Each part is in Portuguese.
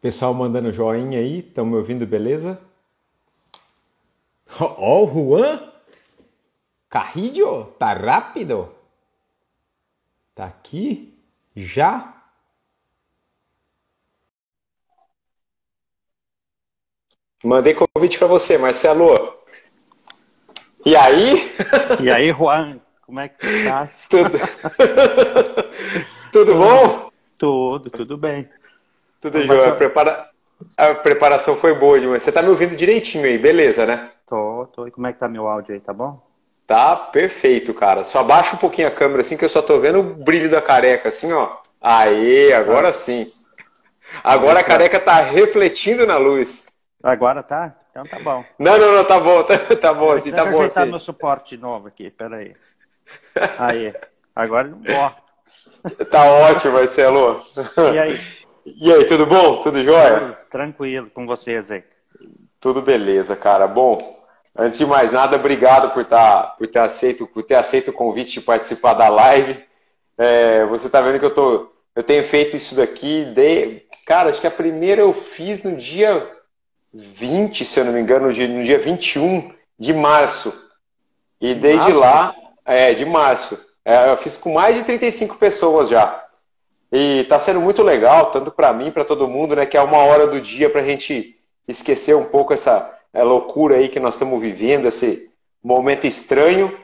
Pessoal mandando joinha aí, estão me ouvindo, beleza? Ó, o Juan! Carrillo, tá rápido? Tá aqui? Já? Mandei convite para você, Marcelo. E aí? E aí, Juan, como é que tu estás? Tudo, tudo Tudo, bom? tudo bem. Tudo Como vai jóia. teu... A preparação foi boa demais. Você tá me ouvindo direitinho aí, beleza, né? Tô. E como é que tá meu áudio aí, tá bom? Tá perfeito, cara. Só abaixa um pouquinho a câmera assim que eu só tô vendo o brilho da careca, assim, ó. Aê, agora Ah, sim. vamos ver Agora a se vai. careca tá refletindo na luz. Agora tá? Então tá bom. Não, tá bom, Peraí, deixa eu tá bom ajeitar assim. meu suporte de novo aqui, peraí. Aí, agora, ó. Tá ótimo, Marcelo. E aí? E aí, tudo bom? Tudo jóia? Tudo tranquilo com vocês aí. Tudo beleza, cara. Bom, antes de mais nada, obrigado por ter aceito o convite de participar da live. Você tá vendo que eu tenho feito isso daqui cara, acho que a primeira eu fiz no dia 20, se eu não me engano, no dia 21 de março. E De desde março? lá, de março, eu fiz com mais de 35 pessoas já. E tá sendo muito legal, tanto para mim, para todo mundo, né? Que é uma hora do dia para a gente esquecer um pouco essa loucura aí que nós estamos vivendo, esse momento estranho,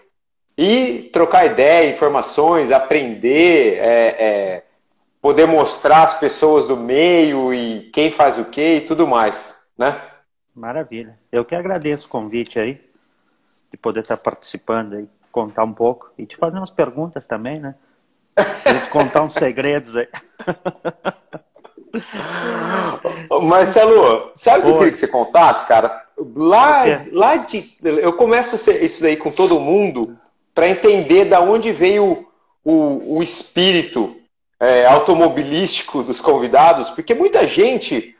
e trocar ideia, informações, aprender, poder mostrar as pessoas do meio e quem faz o quê e tudo mais, né? Maravilha. Eu que agradeço o convite aí, de poder estar participando aí, contar um pouco e te fazer umas perguntas também, né? A gente contar uns segredos aí. Ô, Marcelo, sabe o que eu queria Oi, que você contasse, cara? o quê? Eu começo isso daí com todo mundo para entender da onde veio o espírito automobilístico dos convidados, porque muita gente,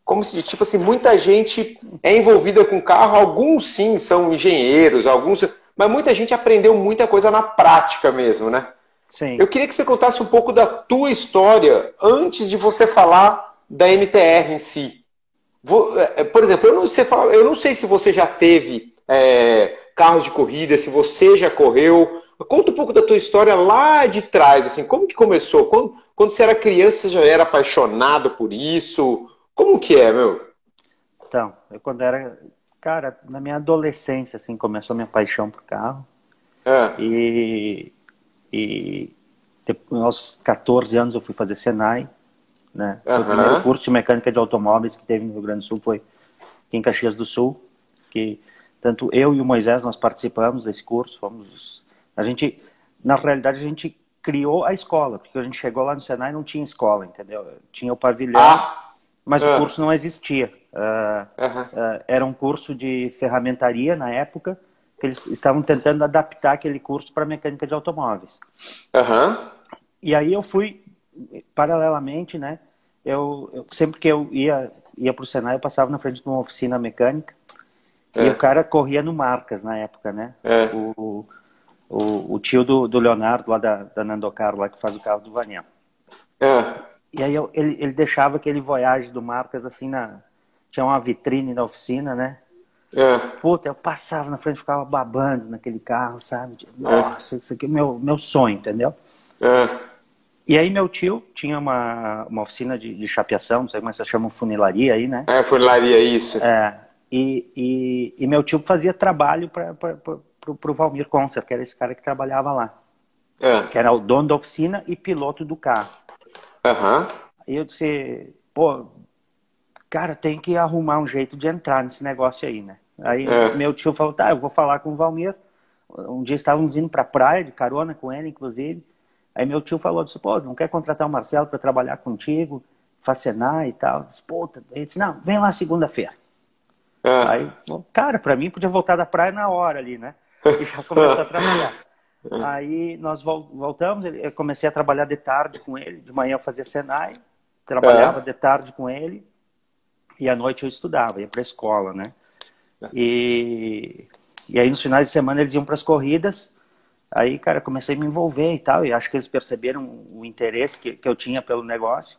como se tipo assim, muita gente é envolvida com carro, alguns sim são engenheiros, alguns, mas muita gente aprendeu muita coisa na prática mesmo, né? Sim. Eu queria que você contasse um pouco da tua história antes de você falar da MTR em si. Por exemplo, eu não sei se você já teve carros de corrida, se você já correu. Conta um pouco da tua história lá de trás, assim, como que começou? Quando você era criança, você já era apaixonado por isso? Como que é, meu? Então, eu quando era, cara, na minha adolescência, assim, começou a minha paixão por carro. Ah, E, e aos 14 anos eu fui fazer Senai, né? Foi o primeiro aham, curso de mecânica de automóveis que teve no Rio Grande do Sul, foi aqui em Caxias do Sul, que tanto eu e o Moisés nós participamos desse curso, a gente, na realidade a gente criou a escola, porque a gente chegou lá no Senai e não tinha escola, entendeu? Tinha o pavilhão, ah, mas o ah, curso não existia. aham, Era um curso de ferramentaria na época, que eles estavam tentando adaptar aquele curso para mecânica de automóveis. aham, E aí eu fui, paralelamente, né? Sempre que eu ia para o Senai, eu passava na frente de uma oficina mecânica e o ah, cara corria no Marcas na época, né? ah, O tio do Leonardo, lá da Nandocar, lá que faz o carro do Vaniel. ah, E aí ele deixava aquele Voyage do Marcas assim tinha uma vitrine na oficina, né? ah, Puta, eu passava na frente, ficava babando naquele carro, sabe? ah, Nossa, isso aqui é meu sonho, entendeu? ah. E aí meu tio tinha uma oficina de chapeação, não sei como é que vocês chamam, funilaria aí, né? Funilaria, isso. E meu tio fazia trabalho para o Valmir Concer, que era esse cara que trabalhava lá, Ah, que era o dono da oficina e piloto do carro. aham. Aí eu disse, pô, cara, tem que arrumar um jeito de entrar nesse negócio aí, né? Aí Ah, meu tio falou, tá, eu vou falar com o Valmir. Um dia estávamos indo para a praia, de carona com ele, inclusive. Aí meu tio falou, disse, pô, não quer contratar o Marcelo para trabalhar contigo, facenar e tal? Eu disse, puta. Ele disse, não, vem lá segunda-feira. Aí, ah, cara, para mim podia voltar da praia na hora ali, né? E já começar a trabalhar. Aí nós voltamos, eu comecei a trabalhar de tarde com ele, de manhã eu fazia Senai, trabalhava ah, de tarde com ele, e à noite eu estudava, ia para a escola, né? E, e aí nos finais de semana eles iam para as corridas. Aí, cara, comecei a me envolver e tal, e acho que eles perceberam o interesse que eu tinha pelo negócio.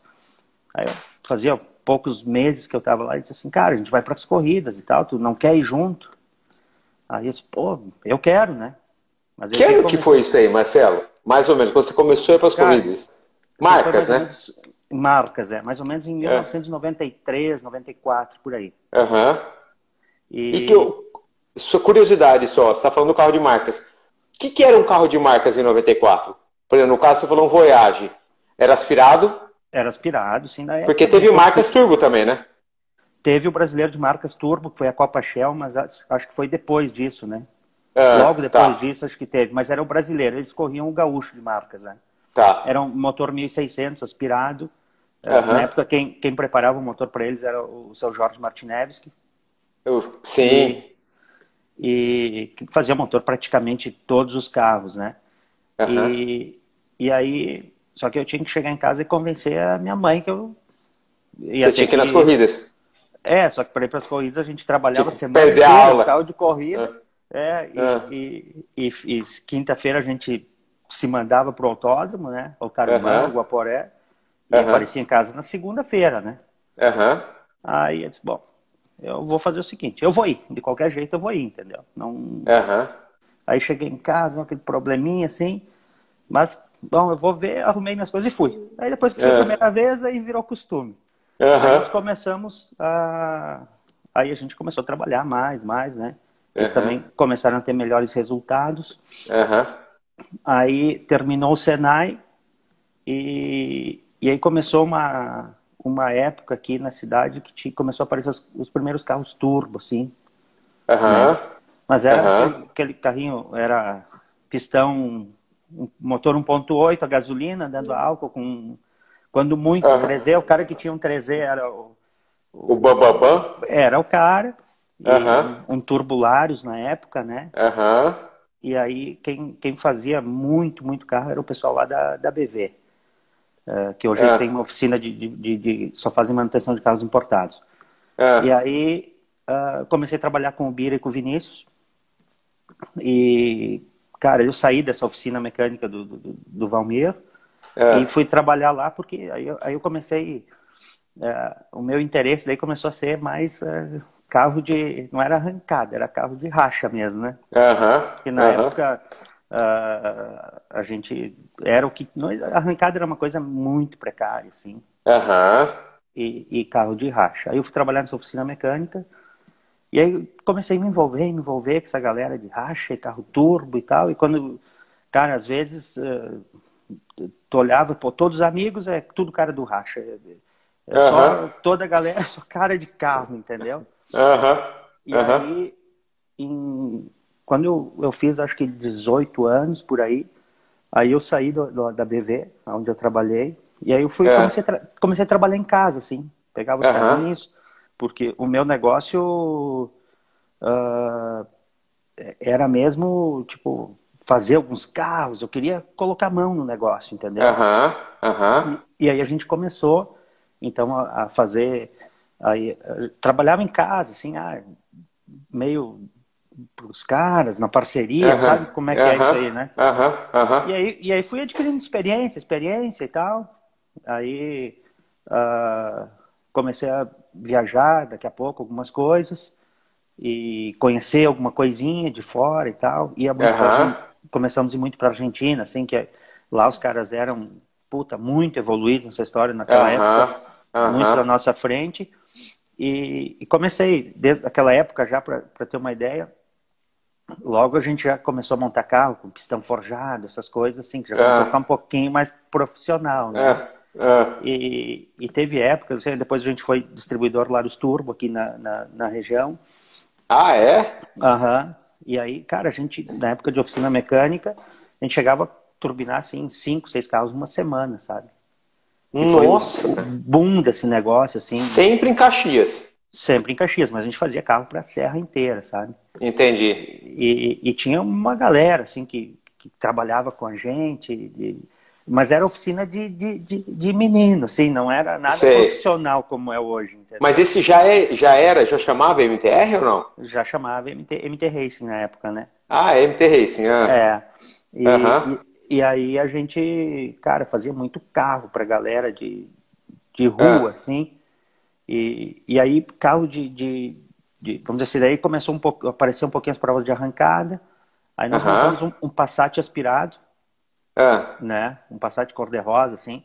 Aí eu fazia poucos meses que eu tava lá e disse assim, cara, a gente vai para as corridas e tal, tu não quer ir junto? Aí eu disse, pô, eu quero, né? Mas Que ano que foi isso aí, Marcelo? Mais ou menos, quando você começou a ir para as cara, corridas? isso aí foi Marcas, mais ou né? menos, marcas, mais ou menos em É. 1993, 94, por aí. Aham. E que E eu, sua curiosidade só, você está falando do carro de marcas. O que era um carro de marcas em 94? Por exemplo, no caso você falou um Voyage. Era aspirado? era aspirado, sim, na Porque época, né? teve marcas turbo também, né? Teve o brasileiro de marcas Turbo, que foi a Copa Shell, mas acho que foi depois disso, né? Logo Ah, depois tá, disso, acho que teve. Mas era o brasileiro, eles corriam o gaúcho de marcas, né? tá. Era um motor 1600 aspirado. Na Aham. época, quem preparava o motor para eles era o seu Jorge Martinevski. Sim. E, e que fazia motor praticamente todos os carros, né? Aham. E aí, só que eu tinha que chegar em casa e convencer a minha mãe que eu ia Você ter tinha que ir nas que... corridas. Só que para ir para as corridas a gente trabalhava a Tipo, semana perder a inteira, o aula. carro de corrida, Ah, ah, e quinta-feira a gente se mandava para o autódromo, né? O Tarumã, o aham. Guaporé, e Aham. aparecia em casa na segunda-feira, né? Aham. Aí eu disse, bom, eu vou fazer o seguinte, eu vou ir, de qualquer jeito eu vou ir, entendeu? Não... Aham. Aí cheguei em casa, com aquele probleminha assim, mas, bom, eu vou ver, arrumei minhas coisas e fui. Aí depois que foi a Ah, primeira vez, aí virou costume. Aí aham. nós começamos a... Aí a gente começou a trabalhar mais, né? Eles Aham. também começaram a ter melhores resultados. Aham. Aí terminou o Senai e aí começou uma época aqui na cidade que começou a aparecer os primeiros carros turbo, assim, né? Aham. Mas era Aham. aquele carrinho, era pistão, motor 1.8, a gasolina, dando álcool, quando muito, Aham. 3E, o cara que tinha um 3E O Bambambam? era o cara, e Aham. um Turbolaris na época, né? Aham. E aí quem fazia muito carro era o pessoal lá da BV, que hoje eles têm Ah. uma oficina só fazem manutenção de carros importados. E Ah. aí comecei a trabalhar com o Bira e com o Vinícius, e, cara, eu saí dessa oficina mecânica do Valmir e Ah. fui trabalhar lá porque aí eu comecei, o meu interesse daí começou a ser mais carro de, não era arrancada, era carro de racha mesmo, né? Aham. Que na Aham. época a gente era o que, a arrancada era uma coisa muito precária, assim, Aham. e carro de racha. Aí eu fui trabalhar nessa oficina mecânica. E aí comecei a me envolver com essa galera de racha, e carro turbo e tal. E quando, cara, às vezes tu olhava, pô, todos os amigos é tudo cara do racha. É Aham. só, toda a galera é só cara de carro, entendeu? Aham. E Aham. aí, quando eu fiz acho que 18 anos por aí eu saí da BV, onde eu trabalhei. E aí eu fui, É. comecei a trabalhar em casa, assim. Pegava os Aham. carrinhos, porque o meu negócio ah, era mesmo, tipo, fazer alguns carros. Eu queria colocar a mão no negócio, entendeu? Aham. Aham. E aí a gente começou, então, a fazer... Aí, trabalhava em casa, assim, meio pros caras, na parceria, Aham. sabe como é que é isso Aham. aí, né? Aham. Aham. E aí fui adquirindo experiência e tal. Aí comecei a viajar daqui a pouco, algumas coisas, e conhecer alguma coisinha de fora e tal. Ia muito pra Aham. começamos a ir muito para Argentina, assim, lá os caras eram, puta, muito evoluídos nessa história naquela época, Aham. muito Aham. na nossa frente. E comecei, desde aquela época já, para ter uma ideia, logo a gente já começou a montar carro com pistão forjado, essas coisas assim, que já começou a ficar um Ah. pouquinho mais profissional, né? Ah. Ah. E teve épocas, assim, depois a gente foi distribuidor Larus Turbo aqui na região. Ah, é? Aham. E aí, cara, a gente, na época de oficina mecânica, a gente chegava a turbinar assim 5, 6 carros numa semana, sabe? E foi Nossa, o cara. boom desse negócio, assim, Sempre em Caxias. sempre em Caxias, mas a gente fazia carro para a serra inteira, sabe? Entendi. E tinha uma galera, assim, que trabalhava com a gente, mas era oficina de menino, assim, não era nada Sei. profissional como é hoje, Mas entendeu? esse já chamava MTR ou não? Já chamava MT Racing na época, né? Ah, é MT Racing. Ah. É, Aham. e aí a gente, cara, fazia muito carro pra galera de rua, assim. E aí, carro vamos dizer assim, daí começou aparecer um pouquinho as provas de arrancada. Aí nós montamos um Passat aspirado, né? Um Passat cor-de-rosa, assim.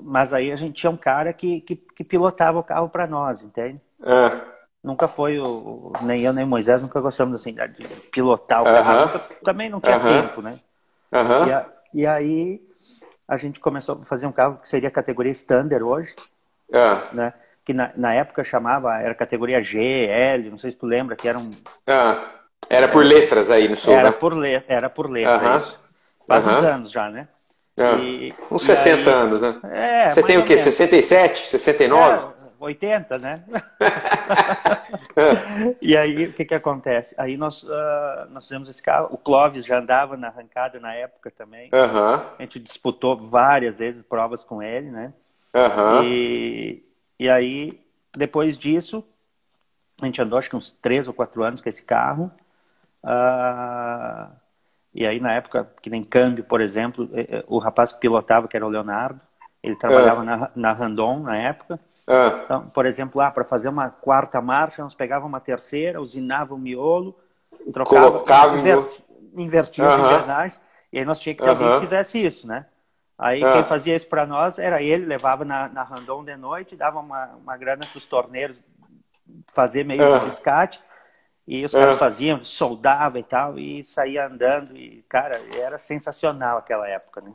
Mas aí a gente tinha um cara que pilotava o carro para nós, entende? Nunca foi nem eu nem o Moisés nunca gostamos assim de pilotar o carro. Também não tinha tempo, né? E aí a gente começou a fazer um carro que seria a categoria Standard hoje, né? Que na época era categoria G, L, não sei se tu lembra, que era um... Era por letras aí no sul, era né? Era por letra, isso. Faz uns anos já, né? Uns 60 anos, né? Você tem o quê? 67? 69? 80, né? E aí, o que acontece? Aí nós fizemos esse carro, o Clóvis já andava na arrancada na época também. A gente disputou várias vezes provas com ele, né? E aí, depois disso, a gente andou acho que uns 3 ou 4 anos com esse carro. E aí, na época, que nem câmbio, por exemplo, o rapaz que pilotava, que era o Leonardo, ele trabalhava na Randon na época. Então, por exemplo, para fazer uma 4ª marcha, nós pegávamos uma 3ª, usinava o miolo, trocava, invertia as engrenagens, e aí nós tínhamos que ter alguém que fizesse isso, né? Aí quem fazia isso para nós era ele, levava na Randon de noite, dava uma grana para os torneiros fazer meio de biscate, e os caras faziam, soldava e tal, e saía andando, e cara, era sensacional aquela época, né?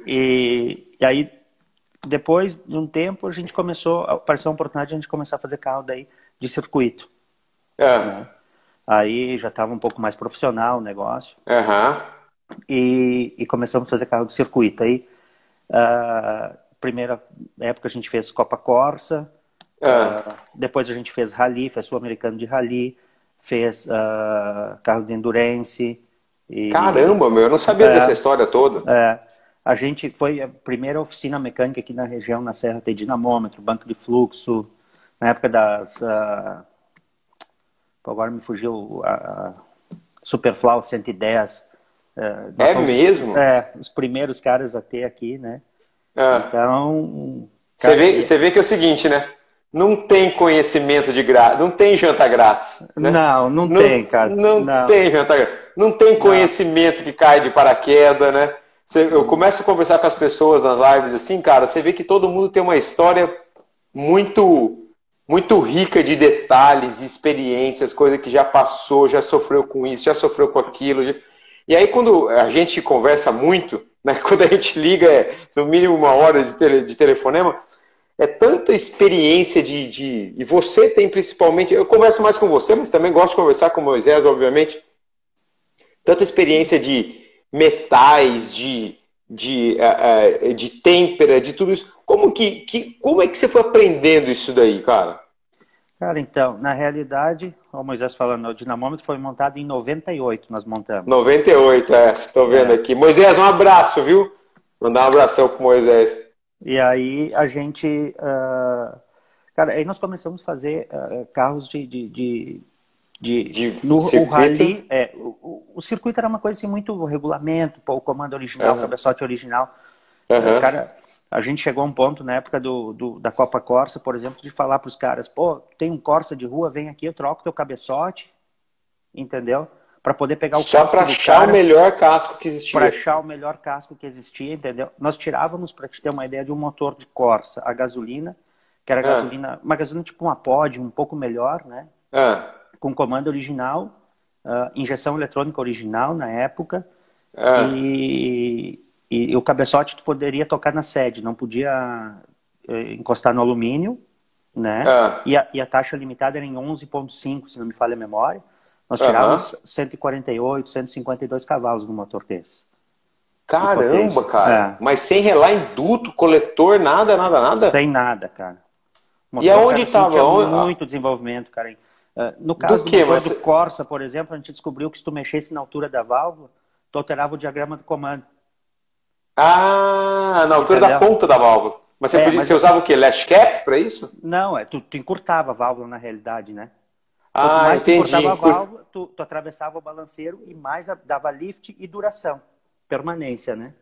E aí, depois de um tempo, apareceu uma oportunidade de a gente começar a fazer carro daí de circuito. Né? Aí já estava um pouco mais profissional o negócio. E começamos a fazer carro de circuito. Aí, primeira época a gente fez Copa Corsa, depois a gente fez rally, fez Sul-Americano de rally, fez carro de endurance. Caramba, meu, eu não sabia dessa história toda. A gente foi a primeira oficina mecânica aqui na região, na Serra, ter dinamômetro, banco de fluxo, na época das... agora me fugiu a Superflau 110. Mesmo? Os primeiros caras a ter aqui, né? Então... Você vê que é o seguinte, né? Não tem conhecimento de grátis, não tem janta grátis. Né? Não tem, cara. Não tem janta grátis. Não tem conhecimento que cai de paraquedas, né? Eu começo a conversar com as pessoas nas lives assim, cara, você vê que todo mundo tem uma história muito, muito rica de detalhes, experiências, coisa que já passou, já sofreu com isso, já sofreu com aquilo. E aí quando a gente conversa muito, né, quando a gente liga no mínimo 1 hora de telefonema, é tanta experiência e você tem principalmente, eu converso mais com você, mas também gosto de conversar com o Moisés, obviamente, tanta experiência de metais, de têmpera, de tudo isso. Como é que você foi aprendendo isso daí, cara? Cara, então, na realidade, o Moisés falando, o dinamômetro foi montado em 98, nós montamos. 98, tô vendo aqui. Moisés, um abraço, viu? Mandar um abração pro Moisés. E aí a gente... cara, aí nós começamos a fazer carros no rally, o circuito era uma coisa assim, muito regulamento, o comando original, o cabeçote original. Cara, a gente chegou a um ponto na época da Copa Corsa, por exemplo, de falar para os caras, pô, tem um Corsa de rua, vem aqui, eu troco teu cabeçote, entendeu? Para poder pegar o casco do cara. Só para achar o melhor casco que existia. Para achar o melhor casco que existia, entendeu? Nós tirávamos, para te ter uma ideia, de um motor de Corsa, a gasolina, que era uma gasolina tipo uma Pod, um pouco melhor, né? Com comando original, injeção eletrônica original na época, e o cabeçote tu poderia tocar na sede, não podia encostar no alumínio, né? E a taxa limitada era em 11,5, se não me falha a memória. Nós tirávamos 148, 152 cavalos no motor desse. Caramba, cara! Mas sem relar em duto, coletor, nada? Sem nada, cara. E aonde estava? Muito desenvolvimento, cara. No caso do Corsa, por exemplo, a gente descobriu que se tu mexesse na altura da válvula, tu alterava o diagrama do comando. Na altura da ponta da válvula. Mas você usava o quê? Lash cap para isso? Não, tu encurtava a válvula na realidade, né? Quanto mais entendi. Tu encurtava a válvula, tu atravessava o balanceiro e mais dava lift e duração, permanência, né?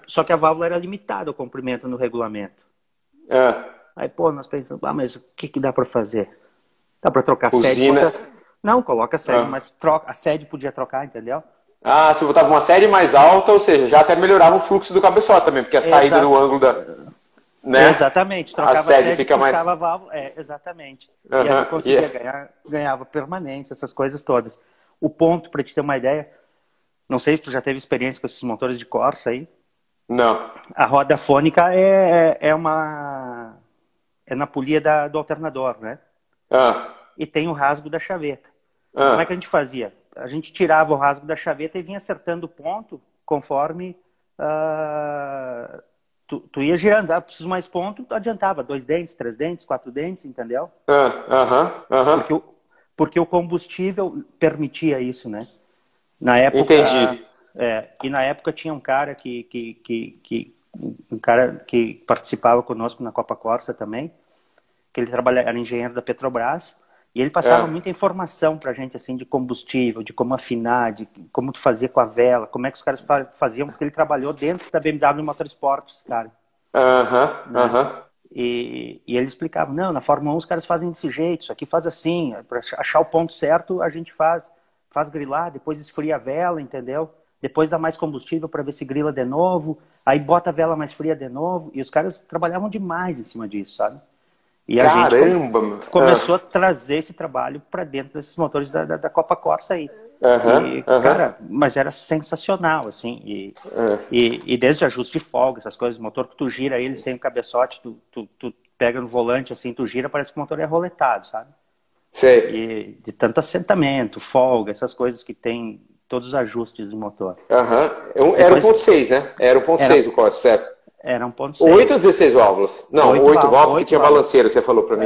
Só que a válvula era limitada, o comprimento no regulamento. Aí, pô, nós pensamos, mas o que dá para fazer? Dá para trocar sede? Não, coloca a sede, mas troca. A sede podia trocar, entendeu? Se botava uma sede mais alta, ou seja, já até melhorava o fluxo do cabeçote também, porque a saída do ângulo da... Né? Exatamente, trocava a sede, fica mais... a válvula, exatamente. E aí conseguia ganhava permanência, essas coisas todas. O ponto, para te ter uma ideia, não sei se tu já teve experiência com esses motores de Corsa aí. Não. A roda fônica é na polia do alternador, né? E tem o rasgo da chaveta. Como é que a gente fazia? A gente tirava o rasgo da chaveta e vinha acertando o ponto conforme tu ia girando. Preciso mais ponto, tu adiantava. 2 dentes, 3 dentes, 4 dentes, entendeu? Porque o combustível permitia isso, né? Na época, entendi. E na época tinha um cara que participava conosco na Copa Corsa também, que ele era engenheiro da Petrobras, e ele passava muita informação pra gente, assim, de combustível, de como afinar, de como tu fazia com a vela, como é que os caras faziam, porque ele trabalhou dentro da BMW Motorsports, cara. E ele explicava, não, na Fórmula 1 os caras fazem desse jeito, isso aqui faz assim, para achar o ponto certo a gente faz grilar, depois esfria a vela, entendeu? Depois dá mais combustível para ver se grila de novo, aí bota a vela mais fria de novo, e os caras trabalhavam demais em cima disso, sabe? E a gente começou a trazer esse trabalho para dentro desses motores da Copa Corsa aí. Cara, mas era sensacional, assim. E desde ajuste de folga, essas coisas, o motor que tu gira ele sem o cabeçote, tu pega no volante, assim, tu gira, parece que o motor é roletado, sabe? Sei. E de tanto assentamento, folga, essas coisas que tem todos os ajustes do motor. Era 1.6, né? Era 1.6 o Corsa, certo? Era 1.6. 8 ou 16 válvulas? Não, 8 válvulas que tinha balanceiro, você falou pra mim.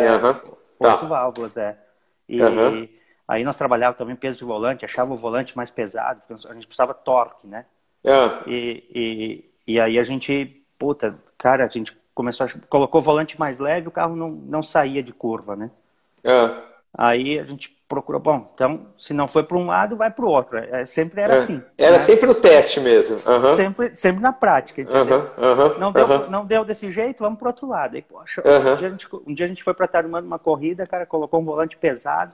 8 válvulas, E aí nós trabalhávamos também peso de volante, achava o volante mais pesado, porque a gente precisava torque, né? E aí a gente, cara, a gente colocou o volante mais leve, o carro não saía de curva, né? Aí a gente procurou, bom, então, se não foi para um lado, vai para o outro. Sempre era assim. Era, né? Sempre no teste mesmo. Sempre na prática, entendeu? Não deu desse jeito, vamos para o outro lado. Aí, poxa, um dia a gente foi para Tarumã numa corrida, cara, colocou um volante pesado,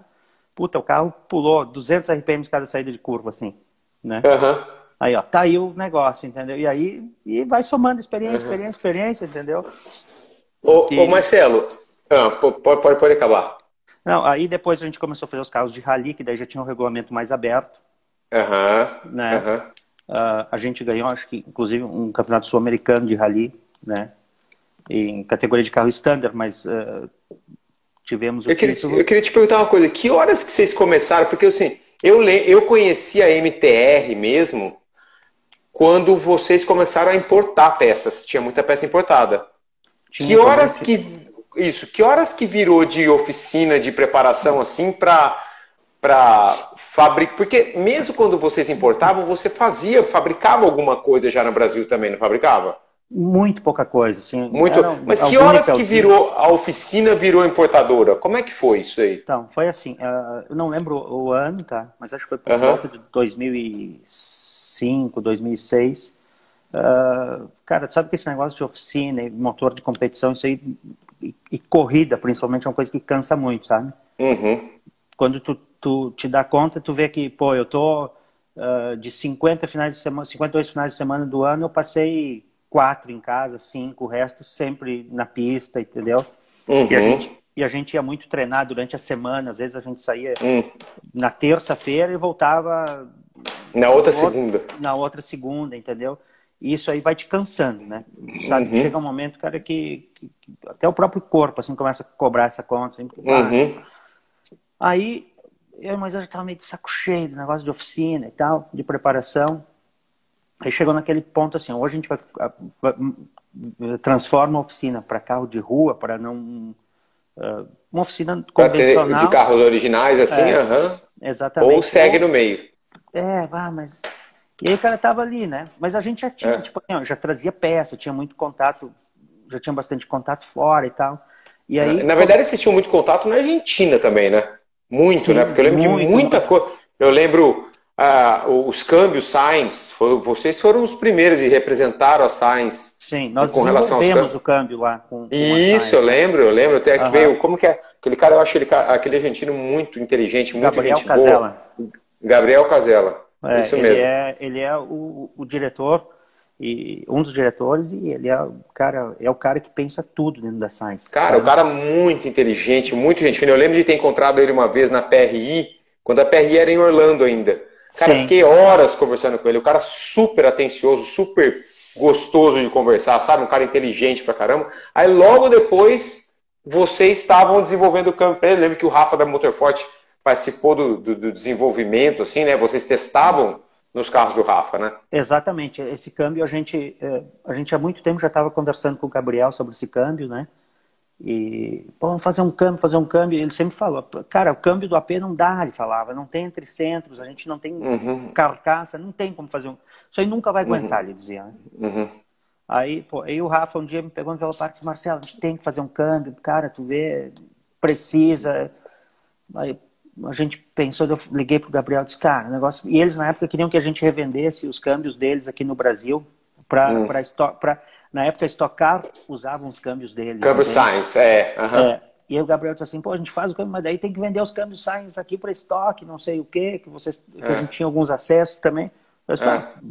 o carro pulou 200 RPM cada saída de curva, assim, né? Aí, ó, tá aí o negócio, entendeu? E aí vai somando experiência, entendeu? Ô Marcelo, pode acabar. Não, aí depois a gente começou a fazer os carros de rally, que daí já tinha um regulamento mais aberto. Né? A gente ganhou, acho que, inclusive, um campeonato sul-americano de rally, né? Em categoria de carro standard, mas tivemos o título. Eu queria te perguntar uma coisa. Que horas que vocês começaram? Porque, assim, eu conheci a MTR mesmo quando vocês começaram a importar peças. Tinha muita peça importada. Que horas que virou de oficina de preparação assim para fabricar? Porque mesmo quando vocês importavam, você fabricava alguma coisa já no Brasil também, não fabricava? Muito pouca coisa, assim. Mas que horas que virou a oficina virou importadora? Como é que foi isso aí? Então, foi assim, eu não lembro o ano, tá? Mas acho que foi por volta de 2005, 2006. Cara, tu sabe que esse negócio de oficina, motor de competição, isso aí, e corrida, principalmente, é uma coisa que cansa muito, sabe? Quando tu te dá conta, tu vê que, eu tô de 50 finais de semana, 52 finais de semana do ano, eu passei 4 em casa, 5, o resto sempre na pista, entendeu? E a gente ia muito treinar durante a semana, às vezes a gente saía na terça-feira e voltava na outra segunda, entendeu? E isso aí vai te cansando, né? Sabe, chega um momento, cara, que até o próprio corpo, assim, começa a cobrar essa conta. Assim, Aí, mas eu já estava meio de saco cheio do negócio de oficina e tal, de preparação. Aí chegou naquele ponto, assim, hoje a gente vai transforma a oficina para carro de rua, para não... uma oficina convencional. De carros originais, assim, Exatamente. Ou segue no meio. Mas... E aí o cara tava ali, né? Mas a gente já tinha, já trazia peça, tinha muito contato, já tinha bastante contato fora e tal. E aí, na verdade, vocês tinham muito contato na Argentina também, né? Muito, sim, né? Porque eu lembro de muita coisa. Eu lembro os câmbios Sainz, vocês foram os primeiros e representaram a Sainz. Sim, nós com relação aos desenvolvemos o câmbio lá com Isso, eu lembro. Até que veio, como que é? Aquele cara, eu acho aquele argentino muito inteligente, muito Gabriel gente Casella. boa. Gabriel Casella. Isso mesmo. Ele é o diretor, e um dos diretores, e ele é o cara que pensa tudo dentro da Sainz. Cara, sabe? o cara muito inteligente, muito gente fina. Eu lembro de ter encontrado ele uma vez na PRI, quando a PRI era em Orlando ainda. Cara, fiquei horas conversando com ele. O cara super atencioso, super gostoso de conversar, sabe? Um cara inteligente pra caramba. Aí logo depois, vocês estavam desenvolvendo o câmbio pra ele. Eu lembro que o Rafa da Motorsport participou do desenvolvimento, assim, né? Vocês testavam nos carros do Rafa, né? Exatamente. Esse câmbio, a gente há muito tempo já estava conversando com o Gabriel sobre esse câmbio, né? E, pô, vamos fazer um câmbio. Ele sempre falou, cara, o câmbio do AP não dá, ele falava, não tem entre centros, a gente não tem carcaça, não tem como fazer isso aí nunca vai aguentar, ele dizia, né? Aí o Rafa um dia me pegou e falou, Marcelo, a gente tem que fazer um câmbio, cara, tu vê, precisa. Aí a gente pensou, eu liguei pro Gabriel e disse, cara, negócio. E eles na época queriam que a gente revendesse os câmbios deles aqui no Brasil na época, Stock Car usava uns câmbios deles. Câmbio Sainz, E aí o Gabriel disse assim, pô, a gente faz o câmbio, mas daí tem que vender os câmbios Sainz aqui para estoque, não sei o quê, que a gente tinha alguns acessos também. Eu disse,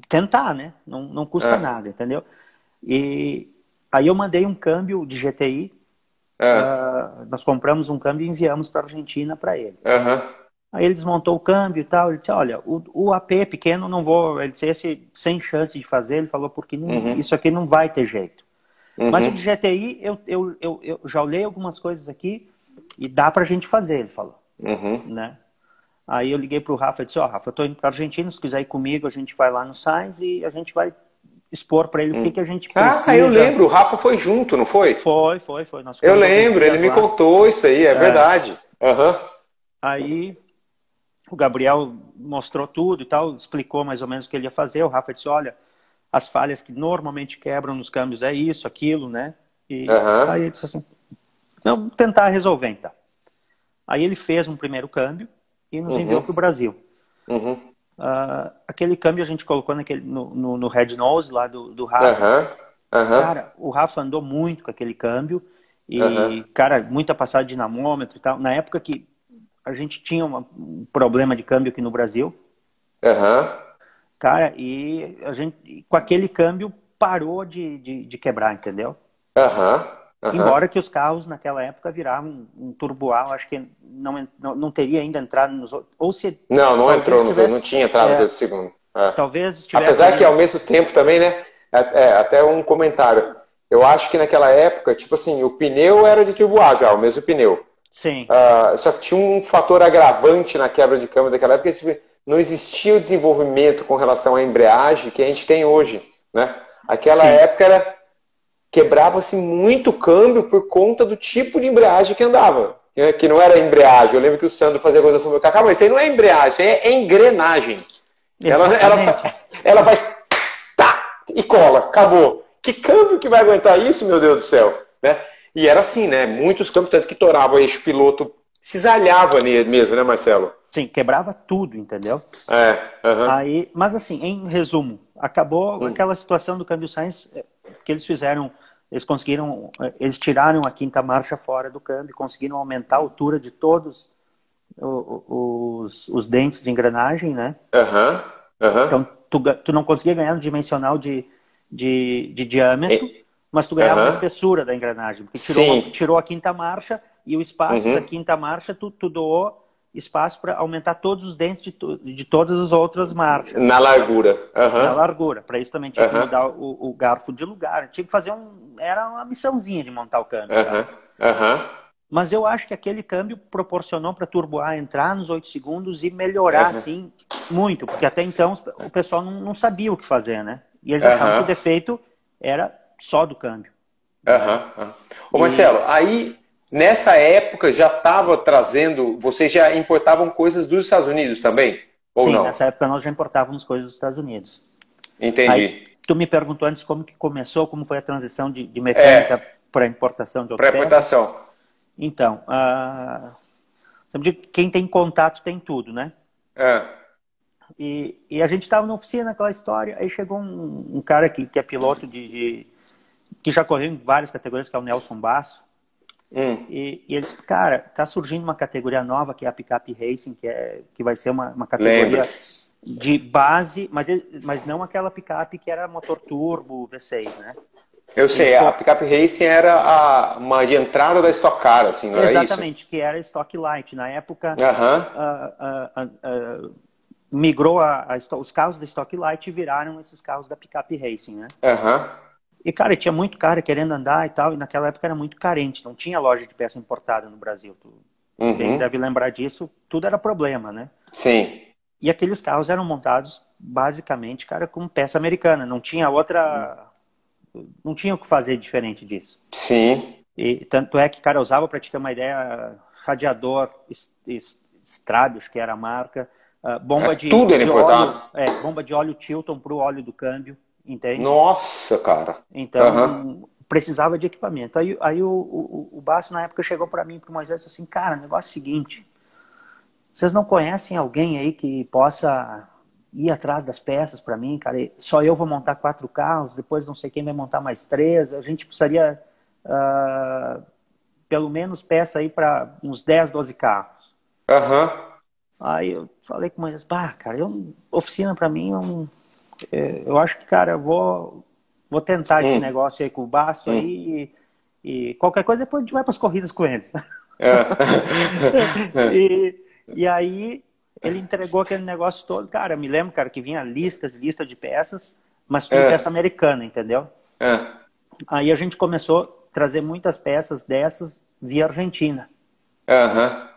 tentar, né? Não custa nada, entendeu? E aí eu mandei um câmbio de GTI, nós compramos um câmbio e enviamos para a Argentina para ele. Aí ele desmontou o câmbio e tal, ele disse, olha, o AP pequeno não vou, ele disse, esse sem chance de fazer, ele falou, porque isso aqui não vai ter jeito. Mas o de GTI, eu já olhei algumas coisas aqui e dá pra gente fazer, ele falou. Né? Aí eu liguei pro Rafa e disse, Rafa, eu tô indo pra Argentina, se quiser ir comigo, a gente vai lá no Sainz e a gente vai expor pra ele o que a gente precisa. Eu lembro, o Rafa foi junto, não foi? Foi. Eu lembro, ele me contou isso aí, é verdade. Aí o Gabriel mostrou tudo e tal, explicou mais ou menos o que ele ia fazer. O Rafa disse, olha, as falhas que normalmente quebram nos câmbios é isso, aquilo, né? E aí ele disse assim, não, tentar resolver então. Aí ele fez um primeiro câmbio e nos enviou para o Brasil. Aquele câmbio a gente colocou no Red Nose lá do Rafa. Cara, o Rafa andou muito com aquele câmbio e, cara, muita passagem de dinamômetro e tal. Na época que a gente tinha um problema de câmbio aqui no Brasil. Cara, e a gente, com aquele câmbio, parou de quebrar, entendeu? Embora que os carros naquela época viravam um turboal, acho que não teria ainda entrado nos outros. Ou se não entrou, não tinha entrado no segundo. Talvez tivesse. Apesar que ao mesmo tempo também, né? Até um comentário. Eu acho que naquela época, tipo assim, o pneu era de turboar já, o mesmo pneu. Sim. Só que tinha um fator agravante na quebra de câmbio daquela época, não existia o desenvolvimento com relação à embreagem que a gente tem hoje, né? Aquela época quebrava-se muito câmbio por conta do tipo de embreagem que andava, que não era embreagem. Eu lembro que o Sandro fazia coisa assim, Cacá, mas isso aí não é embreagem, isso aí é engrenagem. Ela faz e cola, acabou. Que câmbio que vai aguentar isso, meu Deus do céu, né? E era assim, né? Muitos câmbios, tanto que torava o eixo piloto, cisalhava nele mesmo, né, Marcelo? Sim, quebrava tudo, entendeu? Aí, mas assim, em resumo, acabou aquela situação do câmbio Sainz que eles fizeram, eles tiraram a quinta marcha fora do câmbio, conseguiram aumentar a altura de todos os dentes de engrenagem, né? Então, tu não conseguia ganhar no dimensional de diâmetro, mas tu ganhava a espessura da engrenagem, porque tirou a quinta marcha e o espaço da quinta marcha, tu doou espaço para aumentar todos os dentes de todas as outras marchas. Na largura. Na largura. Para isso também tinha que mudar o garfo de lugar. Tinha que fazer era uma missãozinha de montar o câmbio. Mas eu acho que aquele câmbio proporcionou para a Turbo A entrar nos 8 segundos e melhorar, assim, muito. Porque até então o pessoal não sabia o que fazer, né? E eles achavam que o defeito era só do câmbio. Ô Marcelo, aí nessa época já estava trazendo, vocês já importavam coisas dos Estados Unidos também? Ou não? Sim, nessa época nós já importávamos coisas dos Estados Unidos. Entendi. Aí, tu me perguntou antes como que começou, como foi a transição de mecânica para importação de autopeças. Para importação. Então, quem tem contato tem tudo, né? E a gente estava na oficina, aquela história, aí chegou um cara que é piloto que já correu em várias categorias, que é o Nelson Basso. E ele disse, cara, tá surgindo uma categoria nova, que é a Picape Racing, que vai ser uma categoria de base, mas não aquela picape que era motor turbo, V6, né? Eu sei, a Picape Racing era uma de entrada da Stock Car, assim, não era isso? Exatamente, que era Stock Light. Na época, migrou os carros da Stock Light e viraram esses carros da Picape Racing, né? E, cara, tinha muito cara querendo andar e tal, e naquela época era muito carente, não tinha loja de peça importada no Brasil. Quem deve lembrar disso, tudo era problema, né? Sim. E aqueles carros eram montados, basicamente, cara, com peça americana, não tinha não tinha o que fazer diferente disso. Sim. E tanto é que, cara, usava, para te ter uma ideia, radiador Strabios, que era a marca, bomba de óleo, bomba de óleo Tilton para o óleo do câmbio, entende? Nossa, cara. Então, precisava de equipamento. Aí o Basso, na época, chegou para mim, para o Moisés, assim, cara, o negócio é o seguinte, vocês não conhecem alguém aí que possa ir atrás das peças para mim, cara? Só eu vou montar 4 carros, depois não sei quem vai montar mais 3, a gente precisaria pelo menos peça aí para uns 10, 12 carros. Aí eu falei com o Moisés, cara, oficina para mim, eu acho que, cara, eu vou tentar esse negócio aí com o Basso aí e qualquer coisa depois a gente vai para as corridas com eles. E aí ele entregou aquele negócio todo, cara, eu me lembro, cara, que vinha lista de peças, mas tudo peça americana, entendeu? Aí a gente começou a trazer muitas peças dessas via Argentina.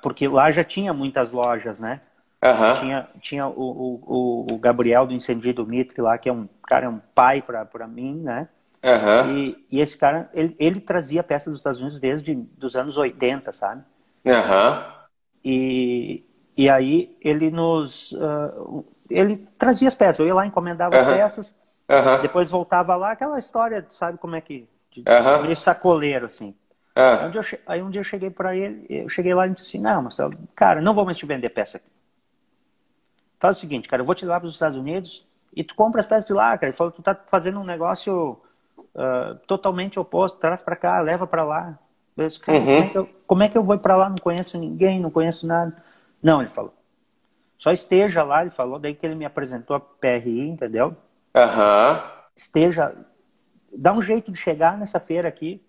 Porque lá já tinha muitas lojas, né? Tinha o Gabriel do Incendido Mitre lá, que é um pai para mim, né? E esse cara, ele trazia peças dos Estados Unidos desde os anos 80, sabe? E aí ele ele trazia as peças, eu ia lá, encomendava as peças, depois voltava lá, aquela história, sabe como é que... meio sacoleiro, assim. Aí um dia eu cheguei para ele, eu cheguei lá e disse assim, não, Marcelo, cara, não vou mais te vender peça aqui. Faz o seguinte, cara, eu vou te levar para os Estados Unidos e tu compra as peças de lá, cara. Ele falou, tu tá fazendo um negócio totalmente oposto, traz para cá, leva para lá. Eu disse, cara, como é que eu vou para lá? Não conheço ninguém, não conheço nada. Não, ele falou. Só esteja lá, ele falou, daí que ele me apresentou a PRI, entendeu? Esteja, dá um jeito de chegar nessa feira aqui.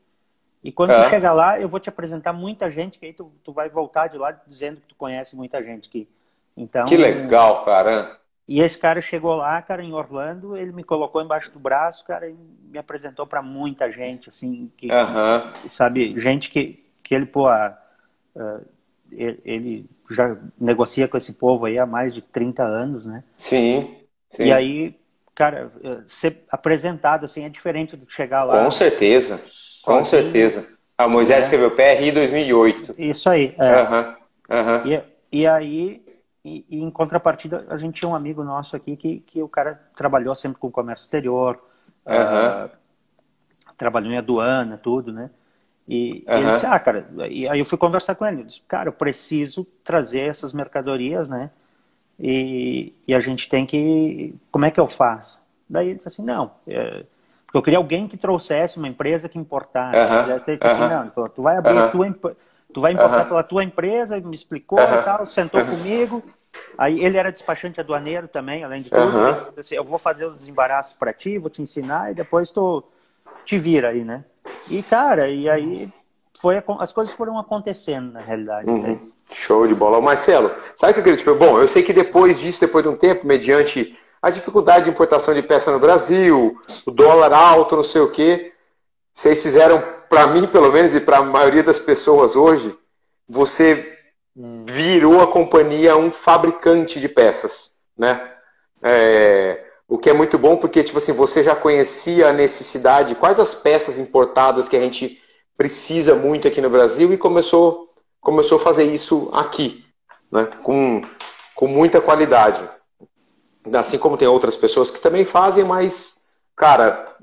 E quando tu chegar lá, eu vou te apresentar muita gente, que aí tu vai voltar de lá dizendo que tu conhece muita gente. Então, que legal, cara. E esse cara chegou lá, cara, em Orlando, ele me colocou embaixo do braço, cara, e me apresentou para muita gente, assim, que sabe, gente que ele, ele já negocia com esse povo aí há mais de 30 anos, né? Sim. E aí, cara, ser apresentado, assim, é diferente de chegar lá. Com certeza, sozinho, com certeza. A Moisés escreveu PRI 2008. Isso aí, E aí... E em contrapartida, a gente tinha um amigo nosso aqui que o cara trabalhou sempre com comércio exterior, trabalhou em aduana, tudo, né? E ele disse, cara, e aí eu fui conversar com ele, eu disse, cara, eu preciso trazer essas mercadorias, né? E a gente tem que... Como é que eu faço? Daí ele disse assim, não, porque eu queria alguém que trouxesse uma empresa que importasse. Ele disse assim, não, ele falou, tu vai abrir tu vai importar pela tua empresa, me explicou e tal, sentou comigo. Aí ele era despachante aduaneiro também, além de tudo. Né? Assim, eu vou fazer os desembaraços para ti, vou te ensinar e depois tu te vira aí, né? E, cara, e aí as coisas foram acontecendo, na realidade. Né? Show de bola. Marcelo, sabe o que eu queria te perguntar? Bom, eu sei que depois disso, depois de um tempo, mediante a dificuldade de importação de peça no Brasil, o dólar alto, não sei o quê, vocês fizeram, para mim pelo menos, e para a maioria das pessoas hoje, você virou a companhia um fabricante de peças, né? O que é muito bom porque, tipo assim, você já conhecia a necessidade, quais as peças importadas que a gente precisa muito aqui no Brasil e começou a fazer isso aqui, né? Com muita qualidade. Assim como tem outras pessoas que também fazem, mas, cara,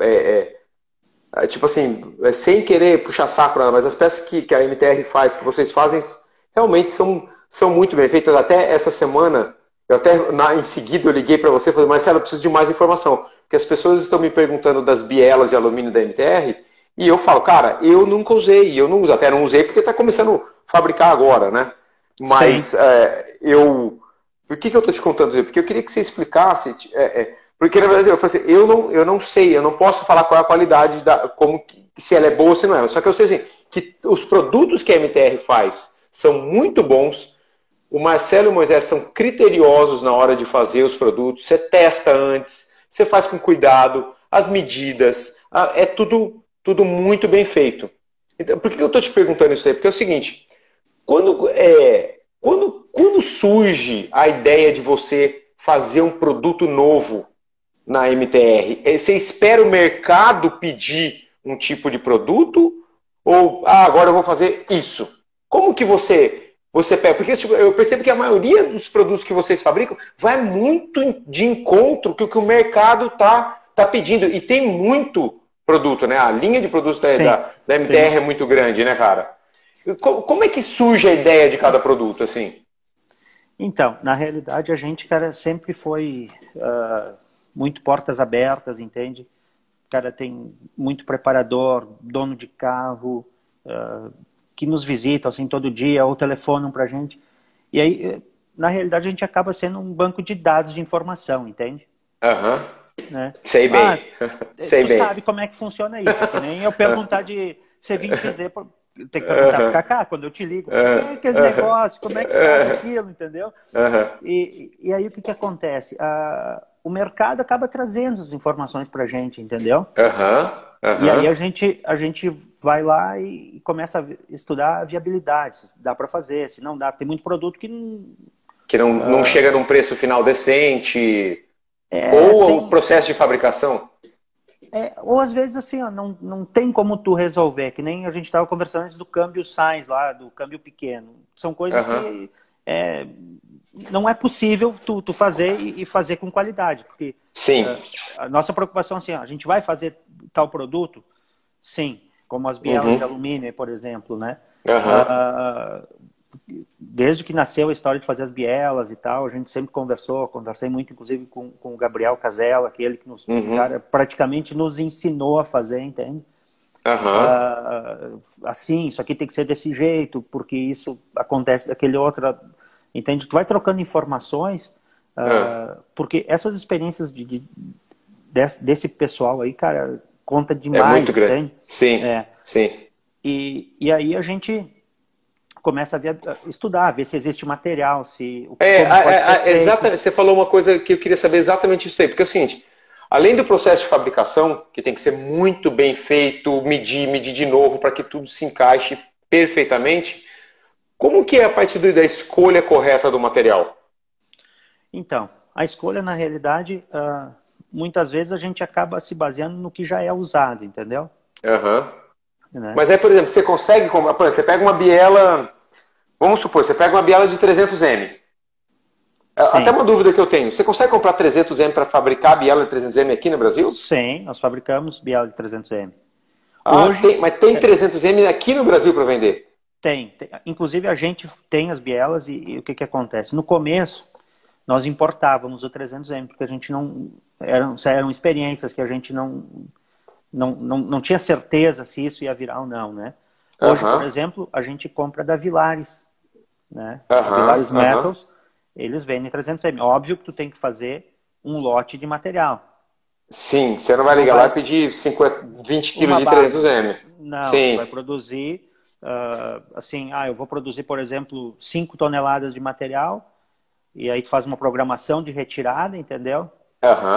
tipo assim, sem querer puxar saco, mas as peças que a MTR faz, que vocês fazem, realmente são muito bem feitas. Até essa semana Eu até, em seguida, eu liguei para você e falei, Marcelo, eu preciso de mais informação. Porque as pessoas estão me perguntando das bielas de alumínio da MTR e eu falo, cara, eu nunca usei, eu não uso, até não usei porque está começando a fabricar agora, né? Sim, Mas por que eu estou te contando isso? Porque eu queria que você explicasse, porque na verdade eu falei assim, eu não sei, eu não posso falar qual é a qualidade, se ela é boa ou se não é. Só que eu sei assim, que os produtos que a MTR faz são muito bons. O Marcelo e o Moisés são criteriosos na hora de fazer os produtos. Você testa antes, você faz com cuidado, as medidas, é tudo muito bem feito. Então, por que eu estou te perguntando isso aí? Porque é o seguinte, quando surge a ideia de você fazer um produto novo na MTR, você espera o mercado pedir um tipo de produto? Ou, agora eu vou fazer isso? Como que você pega? Porque tipo, eu percebo que a maioria dos produtos que vocês fabricam vai muito de encontro com o que o mercado tá pedindo. E tem muito produto, né? A linha de produtos sim. da MTR é muito grande, né, cara? Como é que surge a ideia de cada produto, assim? Então, na realidade, a gente, cara, sempre foi muito portas abertas, entende? Cara, tem muito preparador, dono de carro, que nos visitam, assim, todo dia, ou telefonam pra gente. E aí, na realidade, a gente acaba sendo um banco de dados de informação, entende? Aham. Né? Sei Ah, bem. Sei tu bem. sabe como é que funciona isso. É que nem eu perguntar de C20Z, tem que perguntar pro Aham. Kaká, quando eu te ligo, o que Aham. é aquele Aham. negócio, como é que faz aquilo, entendeu? Aham. E aí o que acontece? O mercado acaba trazendo as informações pra gente, entendeu? Aham. E aí Aham. a gente vai lá e começa a estudar a viabilidade, se dá para fazer, se não dá. Tem muito produto que não, Que não chega num preço final decente. Ou o tem. processo de fabricação. Ou às vezes assim, ó, não tem como tu resolver, que nem a gente estava conversando antes do câmbio Sainz lá, do câmbio pequeno. São coisas Aham. que não é possível tu fazer e fazer com qualidade, porque Sim. a nossa preocupação é assim, ó, a gente vai fazer tal produto? Sim, como as bielas Uhum. de alumínio, por exemplo, né? Aham. Ah, desde que nasceu a história de fazer as bielas e tal, a gente sempre conversei muito, inclusive, com o Gabriel Casella, aquele que Uhum. cara, praticamente nos ensinou a fazer, entende? Aham. Assim, isso aqui tem que ser desse jeito, porque isso acontece daquele outro, entende? Tu vai trocando informações, Ah. porque essas experiências desse pessoal aí, cara, conta É muito demais, grande. entende? Sim. É, Sim. e aí a gente começa a estudar, ver se existe material, como pode ser feito. Exatamente. Você falou uma coisa que eu queria saber exatamente isso aí. Porque é o seguinte, além do processo de fabricação, que tem que ser muito bem feito, medir de novo para que tudo se encaixe perfeitamente, como que é a partir da escolha correta do material? Então, a escolha, na realidade, muitas vezes a gente acaba se baseando no que já é usado, entendeu? Aham. Né? Mas aí, por exemplo, você consegue, por exemplo, você pega uma biela, vamos supor, você pega uma biela de 300 m. Até Sim, uma dúvida que eu tenho, você consegue comprar 300 m para fabricar a biela de 300 m aqui no Brasil? sim, nós fabricamos biela de 300 m. Ah, Hoje, mas tem 300 m aqui no Brasil para vender? inclusive a gente tem as bielas e o que acontece? No começo, nós importávamos o 300 m, porque a gente não, eram experiências que a gente não tinha certeza se isso ia virar ou não, né? Hoje, por Aham, exemplo, a gente compra da Vilares, né? A aham, Vilares aham. Metals, eles vendem 300 m. Óbvio que tu tem que fazer um lote de material. Sim, você não Tu vai não ligar lá e vai pedir 20 quilos uma de 300 barra. m. Não, tu vai Sim, produzir assim, eu vou produzir, por exemplo, 5 toneladas de material e aí tu faz uma programação de retirada, entendeu?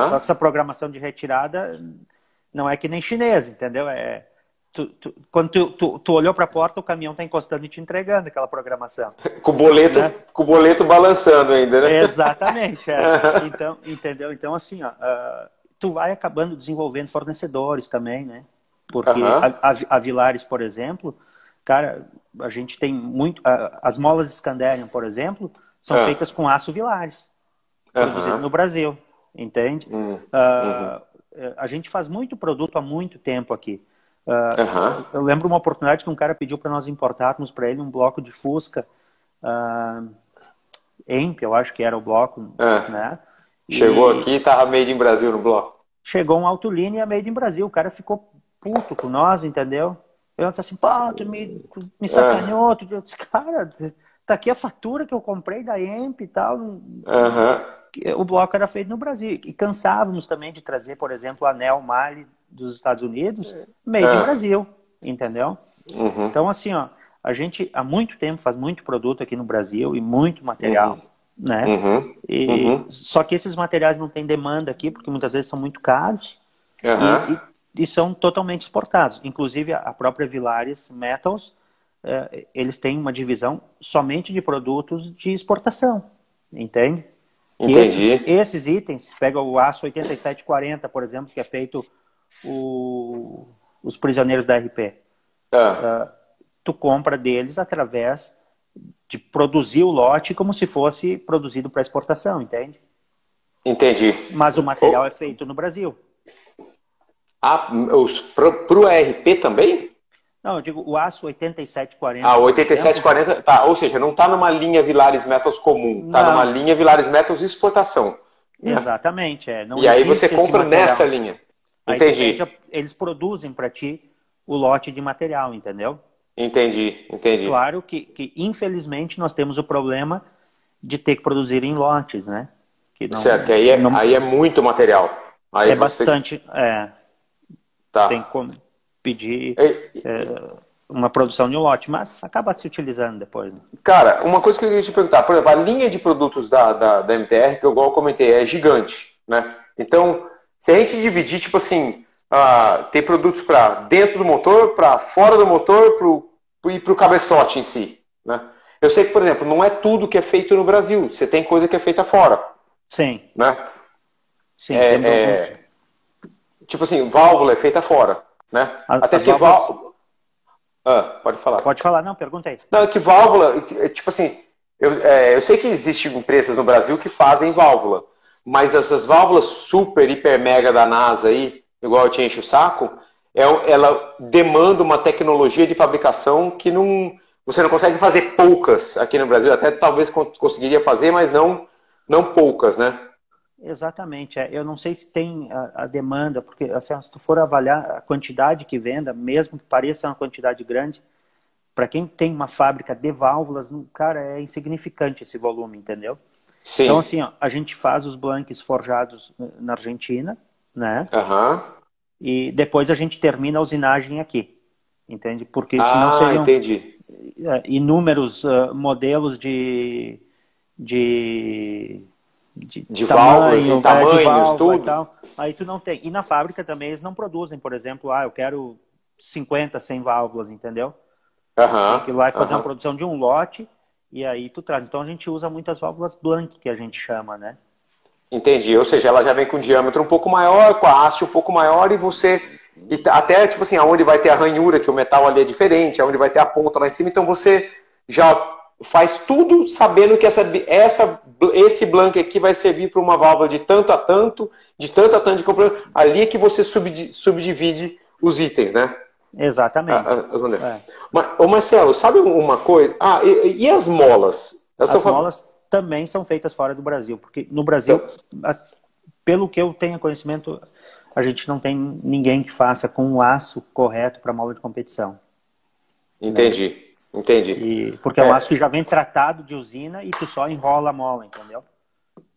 Só aham. que essa programação de retirada não é que nem chinês, entendeu? Quando tu olhou para a porta, o caminhão está encostando e te entregando aquela programação, né? Com o boleto balançando ainda, né? Exatamente, é. Então, entendeu? Então, assim, ó, tu vai acabando desenvolvendo fornecedores também, né? Porque Aham, a Vilares, por exemplo, cara, a gente tem muito... as molas Scanderian, por exemplo, são ah, feitas com aço Vilares, produzido aham, no Brasil, entende? uhum, A gente faz muito produto há muito tempo aqui. aham, Eu lembro uma oportunidade que um cara pediu para nós importarmos para ele um bloco de Fusca EMP, eu acho que era o bloco, né? Chegou aqui e tava Made in Brasil no bloco. Chegou um autolinha Made in Brasil, o cara ficou puto com nós, entendeu? Eu disse assim, pô, tu me sacaneou, tu disse, cara, tá aqui a fatura que eu comprei da EMP e tal. O bloco era feito no Brasil. E cansávamos também de trazer, por exemplo, anel Mali dos Estados Unidos, made in Brasil, entendeu? Então, assim, ó, a gente há muito tempo faz muito produto aqui no Brasil e muito material, né? Só que esses materiais não têm demanda aqui, porque muitas vezes são muito caros e são totalmente exportados. Inclusive, a própria Villares Metals, eles têm uma divisão somente de produtos de exportação, entende? Entendi. E esses itens, pega o aço 8740, por exemplo, que é feito os prisioneiros da RP. Tu compra deles através de produzir o lote como se fosse produzido para exportação, entende? Entendi. Mas o material é feito no Brasil. Pro ARP também? Não, eu digo o aço 8740. 8740, tá. Ou seja, não está numa linha Villares Metals comum, está numa linha Villares Metals exportação. Exatamente. Não e aí você compra nessa linha. Entendi. Aí, eles produzem para ti o lote de material, entendeu? Entendi. Claro que infelizmente nós temos o problema de ter que produzir em lotes, né? Que não, certo, aí é muito material. Aí bastante. Tá. Tem como pedir uma produção de um lote, mas acaba se utilizando depois. Né? Cara, uma coisa que eu queria te perguntar, por exemplo, a linha de produtos da MTR, que eu igual comentei, é gigante, né? Então, se a gente dividir, tipo assim, tem produtos para dentro do motor, para fora do motor e para o cabeçote em si, né? Eu sei que, por exemplo, não é tudo que é feito no Brasil, você tem coisa que é feita fora. Sim. Né? Sim, temos alguns... Tipo assim, válvula é feita fora, né? Até que válvula... pode falar. Pode falar, não, pergunta aí. Não, que válvula, tipo assim, eu sei que existem empresas no Brasil que fazem válvula, mas essas válvulas super, hiper, mega da NASA aí, igual eu te encho o saco, ela demanda uma tecnologia de fabricação que você não consegue fazer poucas aqui no Brasil. Até talvez conseguiria fazer, mas não poucas, né? Exatamente. Eu não sei se tem a demanda, porque assim, se tu for avaliar a quantidade que venda, mesmo que pareça uma quantidade grande, para quem tem uma fábrica de válvulas, cara, é insignificante esse volume, entendeu? Sim. Então, assim, ó, a gente faz os blanques forjados na Argentina, né? E depois a gente termina a usinagem aqui, entende? Porque senão seriam inúmeros modelos de válvulas e tamanhos, tudo. E tal. Aí tu não tem. E na fábrica também eles não produzem, por exemplo, eu quero 50, 100 válvulas, entendeu? Tem que ir lá e fazer uma produção de um lote e aí tu traz. Então a gente usa muitas válvulas blank, que a gente chama, né? Entendi. Ou seja, ela já vem com diâmetro um pouco maior, com a haste um pouco maior e você... até, tipo assim, aonde vai ter a ranhura, que o metal ali é diferente, aonde vai ter a ponta lá em cima, então você já faz tudo sabendo que esse blank aqui vai servir para uma válvula de tanto a tanto de comprimento. Ali é que você subdivide os itens, né? Exatamente. Mas, Marcelo, sabe uma coisa? E as molas? As molas também são feitas fora do Brasil, porque no Brasil, pelo que eu tenho conhecimento, a gente não tem ninguém que faça com o aço correto para mola de competição. Entendi. Né? Entendi. Porque é um aço que já vem tratado de usina e tu só enrola a mola, entendeu?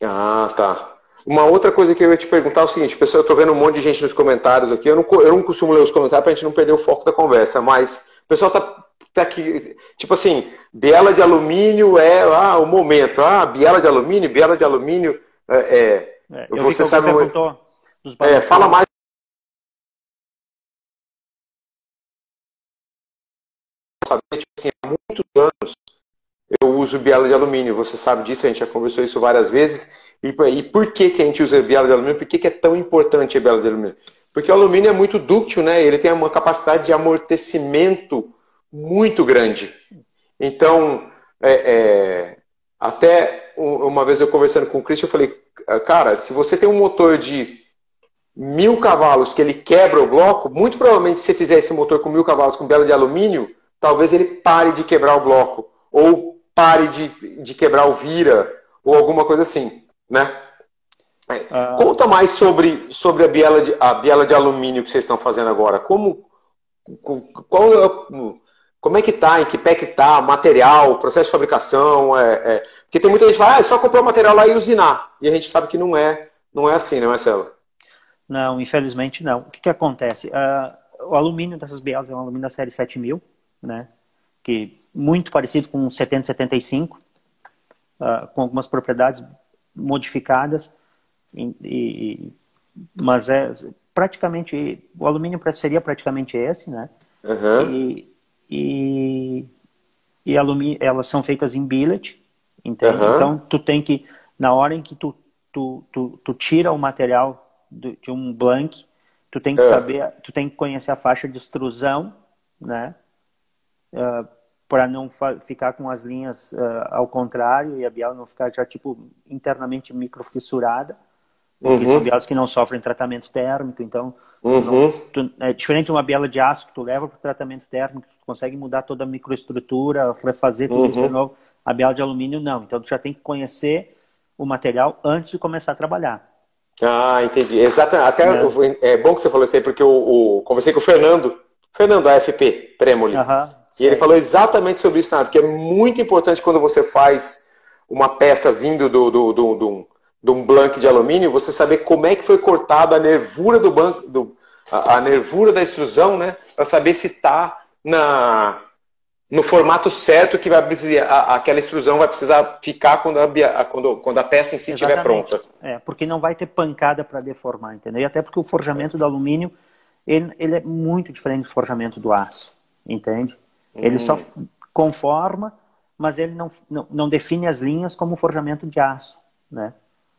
Tá. Uma outra coisa que eu ia te perguntar é o seguinte, pessoal, eu tô vendo um monte de gente nos comentários aqui, eu não costumo ler os comentários pra gente não perder o foco da conversa, mas o pessoal tá aqui, tipo assim, biela de alumínio o momento, biela de alumínio, você sabe... perguntou dos fala mais. Tipo assim, há muitos anos eu uso biela de alumínio, você sabe disso, a gente já conversou isso várias vezes. E por que a gente usa biela de alumínio? Por que é tão importante a biela de alumínio? Porque o alumínio é muito dúctil, né? Ele tem uma capacidade de amortecimento muito grande. Então, até uma vez eu conversando com o Christian, eu falei, cara, se você tem um motor de 1000 cavalos que ele quebra o bloco, muito provavelmente se você fizer esse motor com 1000 cavalos com biela de alumínio, talvez ele pare de quebrar o bloco, ou pare de quebrar o vira, ou alguma coisa assim, né? Ah, Conta mais sobre a biela de alumínio que vocês estão fazendo agora. Qual como é que tá, em que pé que tá, material, processo de fabricação, porque tem muita gente que fala, é só comprar o material lá e usinar. E a gente sabe que não é assim, né, Marcelo? não, infelizmente não. O que acontece? O alumínio dessas bielas é um alumínio da série 7000, né? Que muito parecido com o 7075, com algumas propriedades modificadas, mas é praticamente, o alumínio seria praticamente esse, né? Aham, E, e, elas são feitas em billet, entende? aham, Então, tu tem que, na hora em que tu tira o material de um blank, tu tem que ah, saber, tu tem que conhecer a faixa de extrusão, né? Para não ficar com as linhas ao contrário e a biela não ficar já tipo internamente microfissurada, porque são uhum, bielas que não sofrem tratamento térmico, então uhum, é diferente de uma biela de aço que tu leva para o tratamento térmico, tu consegue mudar toda a microestrutura, refazer tudo isso de uhum. novo. A biela de alumínio não, então tu já tem que conhecer o material antes de começar a trabalhar, Ah, entendi. Exatamente. Até né? é bom que você falou isso aí, porque conversei com o Fernando AFP, Premoli, Aham, e ele sei. falou exatamente sobre isso, porque é muito importante quando você faz uma peça vindo de um blank de alumínio, você saber como é que foi cortada a nervura a nervura da extrusão, né? Para saber se está no formato certo que vai precisar, aquela extrusão vai precisar ficar quando a peça em si estiver Exatamente. pronta. Porque não vai ter pancada para deformar, entendeu? E até porque o forjamento do alumínio, ele é muito diferente do forjamento do aço, entende? Ele só conforma, mas ele não define as linhas como o forjamento de aço, né?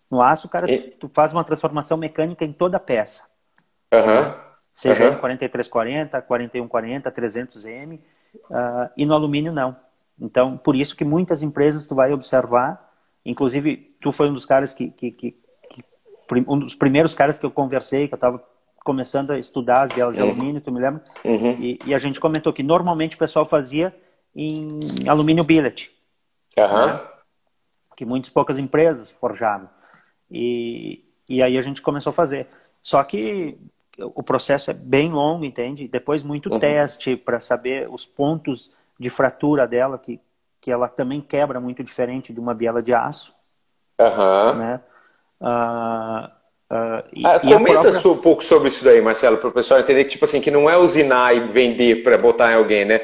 No aço, cara, tu faz uma transformação mecânica em toda a peça, né? Aham, Seja aham. em 4340, 4140, 300M, e no alumínio não. Então, por isso que muitas empresas tu vai observar, inclusive tu foi um dos caras um dos primeiros caras que eu conversei, que eu estava começando a estudar as bielas de alumínio, tu me lembra? Uhum. E a gente comentou que normalmente o pessoal fazia em alumínio billet, Aham. né? Que muitas poucas empresas forjavam. E aí a gente começou a fazer. Só que o processo é bem longo, entende? Depois muito Uhum. teste para saber os pontos de fratura dela, que ela também quebra muito diferente de uma biela de aço, Aham. né? E a Comenta própria... um pouco sobre isso daí, Marcelo, para o pessoal entender que, tipo assim, que não é usinar e vender para botar em alguém, né?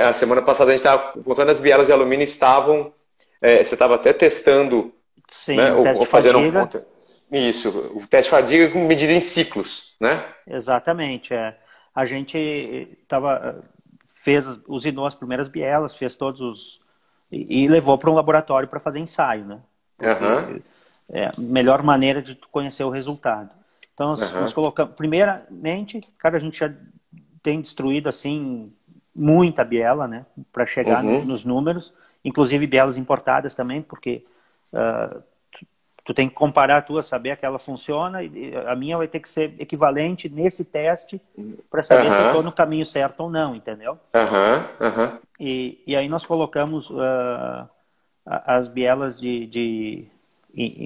A semana passada a gente estava contando as bielas de alumínio estavam. Você estava até testando, né? Sim, o teste Ou de fazendo fadiga. isso, o teste de fadiga com medida em ciclos, né? Exatamente. A gente usinou as primeiras bielas, fez todos os... E levou para um laboratório para fazer ensaio, né? Aham. Porque é a melhor maneira de tu conhecer o resultado. Então, nós Aham. colocamos... Primeiramente, cara, a gente já tem destruído, assim, muita biela, né? Para chegar Uhum. nos números. Inclusive bielas importadas também, porque... tu tem que comparar a tua, saber que ela funciona, e a minha vai ter que ser equivalente nesse teste para saber se eu estou Aham. no caminho certo ou não, entendeu? Aham. Aham. E aí nós colocamos as bielas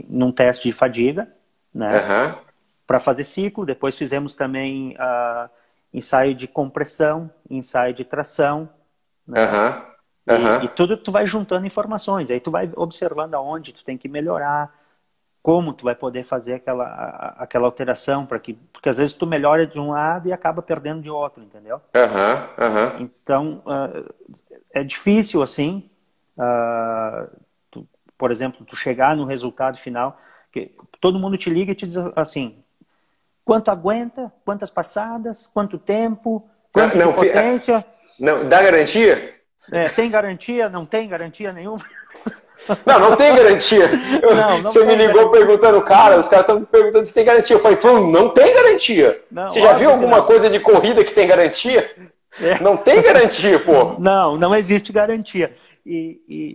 num teste de fadiga, né? Aham. Para fazer ciclo. Depois fizemos também ensaio de compressão, ensaio de tração, né? Aham. E Aham. tudo tu vai juntando informações, aí tu vai observando aonde tu tem que melhorar, como tu vai poder fazer aquela alteração, porque às vezes tu melhora de um lado e acaba perdendo de outro, entendeu? Aham. Aham. Então, é difícil assim, por exemplo, tu chegar no resultado final, que todo mundo te liga e te diz assim, quanto aguenta, quantas passadas, quanto tempo, quanto de Não, potência, não, dá garantia? tem garantia, não tem garantia nenhuma? Não, não tem garantia. Não Você me tem ligou garantia. perguntando, cara, os caras estão me perguntando se tem garantia. Eu falei, pô, não tem garantia. Não, Você já viu óbvio que alguma não. coisa de corrida que tem garantia? Não tem garantia, pô. Não existe garantia.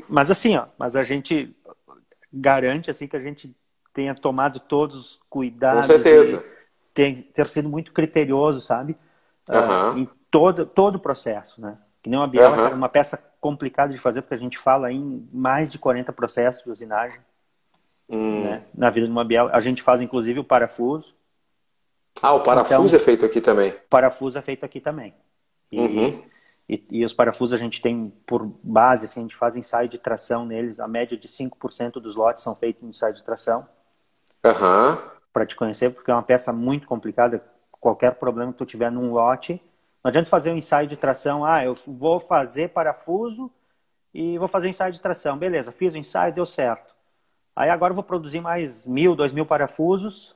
Mas assim, mas a gente garante assim que a gente tenha tomado todos os Com cuidados e certeza. ter sido muito criterioso, sabe? Aham. Em todo o processo, né? Que nem uma biela, cara, uma peça complicada de fazer, porque a gente fala em mais de 40 processos de usinagem, né, na vida de uma biela. A gente faz, inclusive, o parafuso. Ah, o parafuso Então, é feito aqui também. Parafuso é feito aqui também. E os parafusos a gente tem por base, assim, a gente faz ensaio de tração neles. A média de 5% dos lotes são feitos em ensaio de tração. Para te conhecer, porque é uma peça muito complicada. Qualquer problema que tu tiver num lote, não adianta fazer um ensaio de tração. Ah, eu vou fazer parafuso e vou fazer ensaio de tração. Beleza, fiz o ensaio, deu certo. Aí agora eu vou produzir mais 1.000, 2.000 parafusos,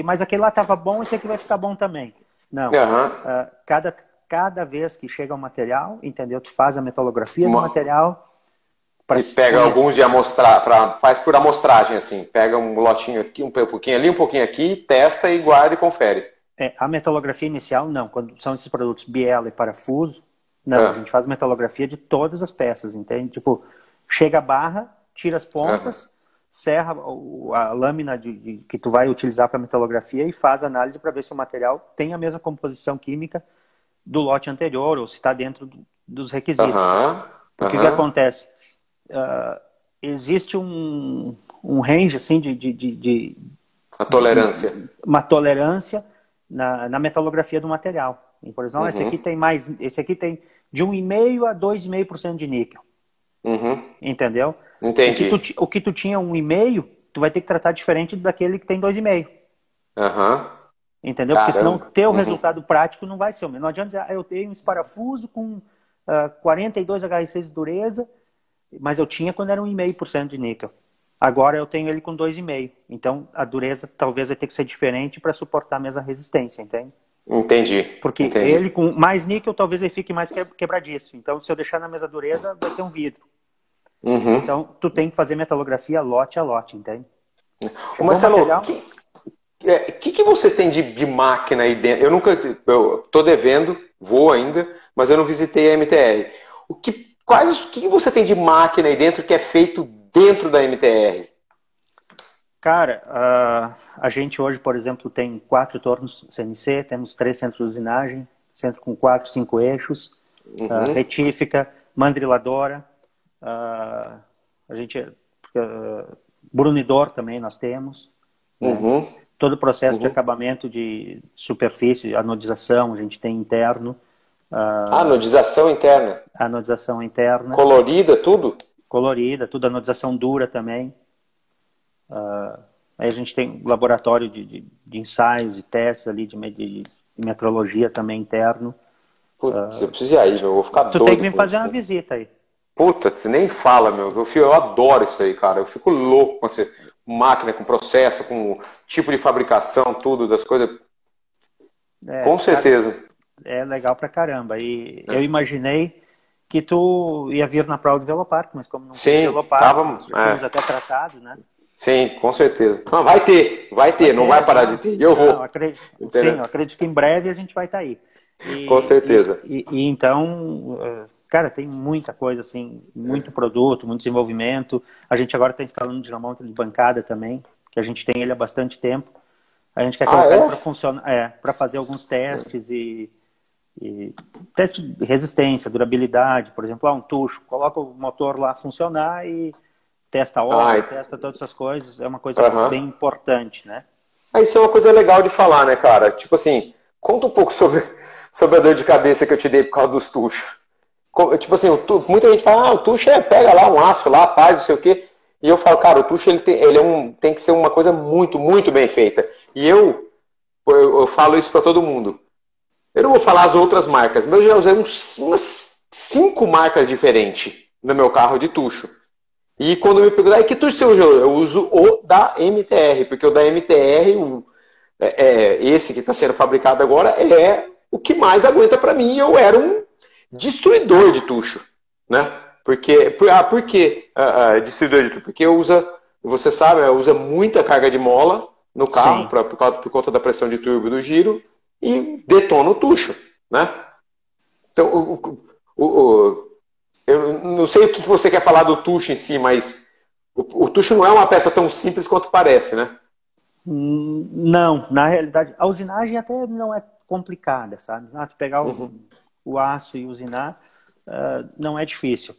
mas aquele lá estava bom, esse aqui vai ficar bom também. Não. Cada vez que chega o material, entendeu? Tu faz a metalografia do material. E pega alguns de amostrar, faz por amostragem, assim. Pega um lotinho aqui, um pouquinho ali, um pouquinho aqui, testa e guarda e confere. A metalografia inicial, não. Quando são esses produtos biela e parafuso, não. A gente faz metalografia de todas as peças, entende? Tipo, chega a barra, tira as pontas, serra a lâmina que tu vai utilizar para metalografia e faz análise para ver se o material tem a mesma composição química do lote anterior ou se está dentro dos requisitos. Porque o que acontece? Existe um range assim, a tolerância. Uma tolerância na metalografia do material. E, por exemplo, esse aqui tem de 1,5% a 2,5% de níquel. Entendeu? Entendi. O que tu tinha 1,5%, tu vai ter que tratar diferente daquele que tem 2,5%. Entendeu? Caramba. Porque senão o teu resultado prático não vai ser o mesmo. Não adianta dizer, eu tenho esse parafuso com 42 HRC de dureza, mas eu tinha quando era 1,5% de níquel. Agora eu tenho ele com 2,5%. Então a dureza talvez vai ter que ser diferente para suportar a mesma resistência, entende? Entendi. Porque ele com mais níquel talvez ele fique mais quebradiço. Então se eu deixar na mesma dureza vai ser um vidro. Então tu tem que fazer metalografia lote a lote, entende? Ô Marcelo, o que você tem de máquina aí dentro? Eu tô devendo, vou ainda, mas eu não visitei a MTR. O que você tem de máquina aí dentro que é feito dentro da MTR? Cara, a gente hoje, por exemplo, tem 4 tornos CNC, temos 3 centros de usinagem, centro com 4, 5 eixos, retífica, mandriladora, a gente brunidor também nós temos, né? Todo o processo de acabamento de superfície, anodização, a gente tem interno. Anodização interna? Anodização interna. Colorida, tudo? Colorida, tudo. Anodização dura também. Aí a gente tem laboratório de ensaios e testes ali, de metrologia também interno. Putz, eu preciso ir aí, meu. Eu vou ficar doido. Tu tem que vir fazer uma visita aí. Puta, você nem fala, meu. Eu adoro isso aí, cara. Eu fico louco com essa máquina, com processo, com tipo de fabricação, tudo, das coisas. Com certeza. É legal pra caramba. E eu imaginei que tu ia vir na prova do Velopark, mas como não tem Velopark, tínhamos até tratado, né? Sim, com certeza. Não, vai ter, não vai parar de ter. Eu vou. Eu acredito que em breve a gente vai estar aí. Com certeza. E então, cara, tem muita coisa, assim, muito produto, muito desenvolvimento. A gente agora está instalando um dinamômetro de bancada também, que a gente tem ele há bastante tempo. A gente quer colocar ele para funcionar, para fazer alguns testes e teste de resistência, durabilidade, por exemplo, um tucho, coloca o motor lá funcionar e testa óleo, testa todas essas coisas, é uma coisa bem importante, né? Isso é uma coisa legal de falar, né, cara? Tipo assim, conta um pouco sobre a dor de cabeça que eu te dei por causa dos tuchos. Tipo assim, muita gente fala, o tucho pega lá um aço lá, faz não sei o quê. E eu falo, cara, o tucho ele tem que ser uma coisa muito, muito bem feita. E eu falo isso pra todo mundo. Eu não vou falar as outras marcas, mas eu já usei umas 5 marcas diferentes no meu carro de tucho. E quando me perguntam, que tucho você usa? Eu uso o da MTR, porque o da MTR, esse que está sendo fabricado agora, é o que mais aguenta para mim. Eu era um destruidor de tucho, né? Por que destruidor de tucho? Porque você sabe, usa muita carga de mola no carro, por conta da pressão de turbo e do giro, e detona o tucho, né? Então, eu não sei o que você quer falar do tucho em si, mas o tucho não é uma peça tão simples quanto parece, né? Não, na realidade, a usinagem até não é complicada, sabe? Tu pegar o aço e usinar, não é difícil.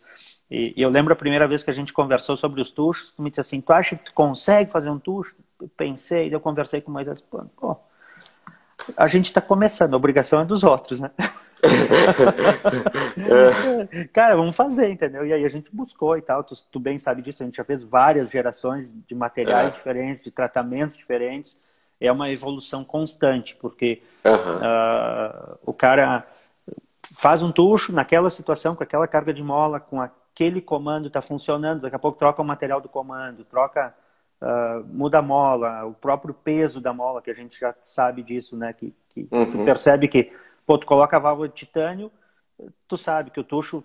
E eu lembro a primeira vez que a gente conversou sobre os tuchos, tu me disse assim, tu acha que tu consegue fazer um tucho? Eu pensei, eu conversei com o Moisés, pô, a gente está começando, a obrigação é dos outros, né? Cara, vamos fazer, entendeu? E aí a gente buscou e tal, tu bem sabe disso, a gente já fez várias gerações de materiais diferentes, de tratamentos diferentes, é uma evolução constante, porque o cara faz um tucho naquela situação, com aquela carga de mola, com aquele comando está funcionando, daqui a pouco troca o material do comando, muda a mola, o próprio peso da mola, que a gente já sabe disso, né? Que tu percebe que, pô, tu coloca a válvula de titânio, tu sabe que o tucho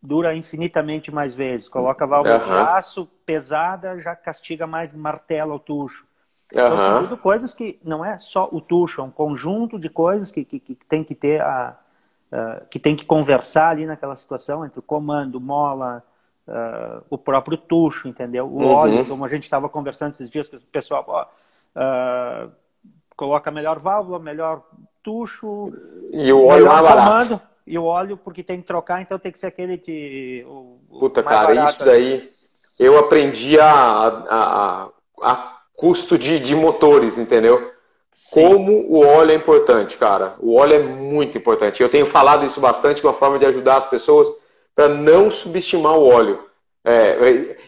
dura infinitamente mais vezes. Coloca a válvula de aço pesada, já castiga mais, martela o tucho. Então são tudo coisas que não é só o tucho, é um conjunto de coisas que tem que ter que tem que conversar ali naquela situação entre o comando, mola, o próprio tucho, entendeu? O óleo, como a gente estava conversando esses dias com o pessoal, coloca melhor válvula, melhor tucho, e o óleo mais barato. E o óleo, porque tem que trocar, então tem que ser aquele Puta, cara, barato, isso daí eu aprendi a custo de motores, entendeu? Sim. Como o óleo é importante, cara. O óleo é muito importante. Eu tenho falado isso bastante, uma forma de ajudar as pessoas para não subestimar o óleo.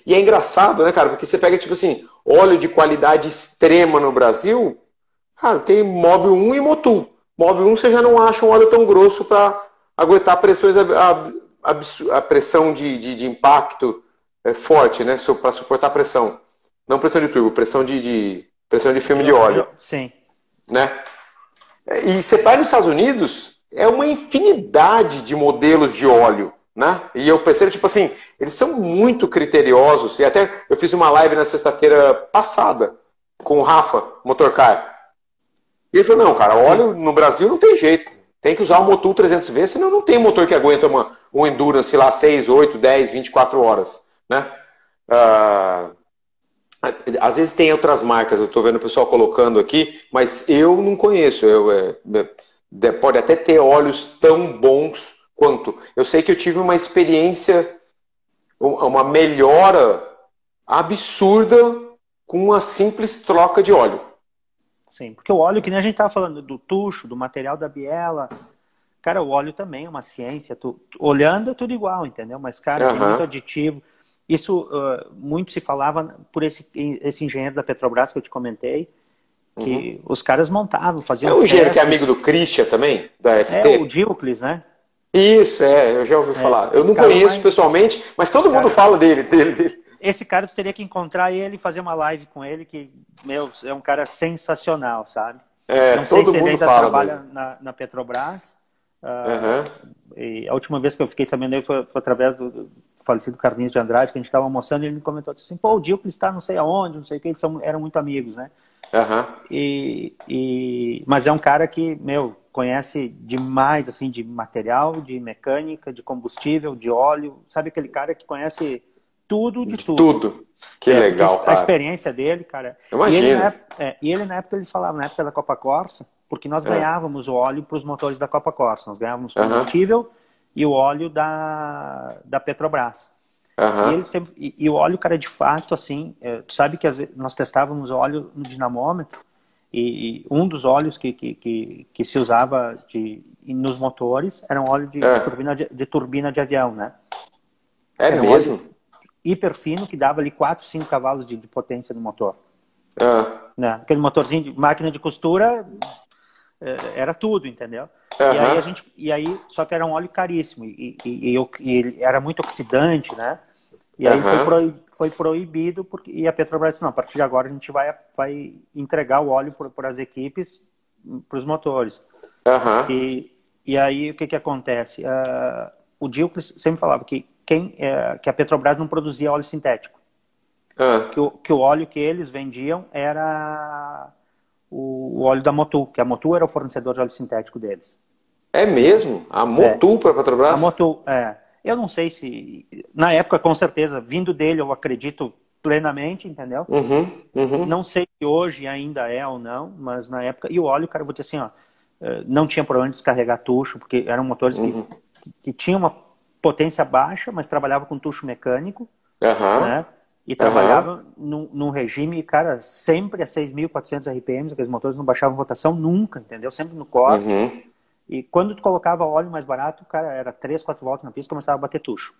E é engraçado, né, cara? Porque você pega, tipo assim, óleo de qualidade extrema no Brasil, cara, tem Mobil 1 e Motul. Mobil 1 você já não acha um óleo tão grosso para aguentar pressões, a pressão de impacto forte, né? Para suportar pressão. Não pressão de turbo, pressão de filme de óleo. Sim. Né? E você vai nos Estados Unidos, é uma infinidade de modelos de óleo, né? E eu percebo, tipo assim, eles são muito criteriosos, e até eu fiz uma live na sexta-feira passada com o Rafa, Motorcar. E ele falou, não, cara, óleo no Brasil não tem jeito, tem que usar o Motul 300V, senão não tem motor que aguenta um Endurance lá 6, 8, 10, 24 horas, né? Às vezes tem outras marcas, eu estou vendo o pessoal colocando aqui, mas eu não conheço. Pode até ter óleos tão bons quanto. Eu sei que eu tive uma experiência, uma melhora absurda com uma simples troca de óleo. Sim, porque o óleo, que nem a gente estava falando do tucho, do material da biela, cara, o óleo também é uma ciência. Olhando é tudo igual, entendeu? Mas, cara, tem muito aditivo. Isso muito se falava por esse engenheiro da Petrobras que eu te comentei, que os caras montavam, faziam. É o engenheiro que é amigo do Christian também, da FT? É o Diocles, né? Isso, eu já ouvi falar. Eu não conheço pessoalmente, mas todo mundo fala dele. Esse cara, tu teria que encontrar ele e fazer uma live com ele, que, meu, é um cara sensacional, sabe? Não sei se ele ainda trabalha na Petrobras. E a última vez que eu fiquei sabendo dele foi através do falecido Carlinhos de Andrade, que a gente estava almoçando, e ele me comentou assim, pô, o Diocles está não sei aonde, não sei o que, eles eram muito amigos, né? Mas é um cara que, meu, conhece demais, assim, de material, de mecânica, de combustível, de óleo, sabe aquele cara que conhece tudo de tudo. Tudo. Que legal, cara. A experiência dele, cara. Imagina. E ele, na época, ele falava, na época da Copa Corsa, porque nós ganhávamos o óleo para os motores da Copa Corsa. Nós ganhávamos combustível e o óleo da Petrobras. E, ele sempre, e o óleo, cara, de fato, assim, tu sabe que nós testávamos o óleo no dinamômetro e um dos óleos que se usava nos motores era um óleo de turbina de avião, né? Era mesmo? Hiper fino, que dava ali 4, 5 cavalos de potência no motor. Né? Aquele motorzinho de máquina de costura era tudo, entendeu? E aí só que era um óleo caríssimo e ele era muito oxidante, né? E aí foi proibido, e a Petrobras disse, não, a partir de agora a gente vai entregar o óleo para as equipes, para os motores. E aí o que acontece? O Diocles sempre falava que a Petrobras não produzia óleo sintético. Que o óleo que eles vendiam era o óleo da Motul, que a Motul era o fornecedor de óleo sintético deles. É mesmo? A Motul para a Petrobras? A Motul, Eu não sei se... Na época, com certeza, vindo dele, eu acredito plenamente, entendeu? Não sei se hoje ainda é ou não, mas na época... E o óleo, cara, eu vou dizer assim, ó, não tinha problema de descarregar tucho, porque eram motores que tinham uma potência baixa, mas trabalhava com tucho mecânico, Aham. né? E trabalhava num regime, cara, sempre a 6.400 RPMs, aqueles motores não baixavam rotação nunca, entendeu? Sempre no corte. Uhum. E quando tu colocava óleo mais barato, cara, era 3, 4 voltas na pista e começava a bater tucho.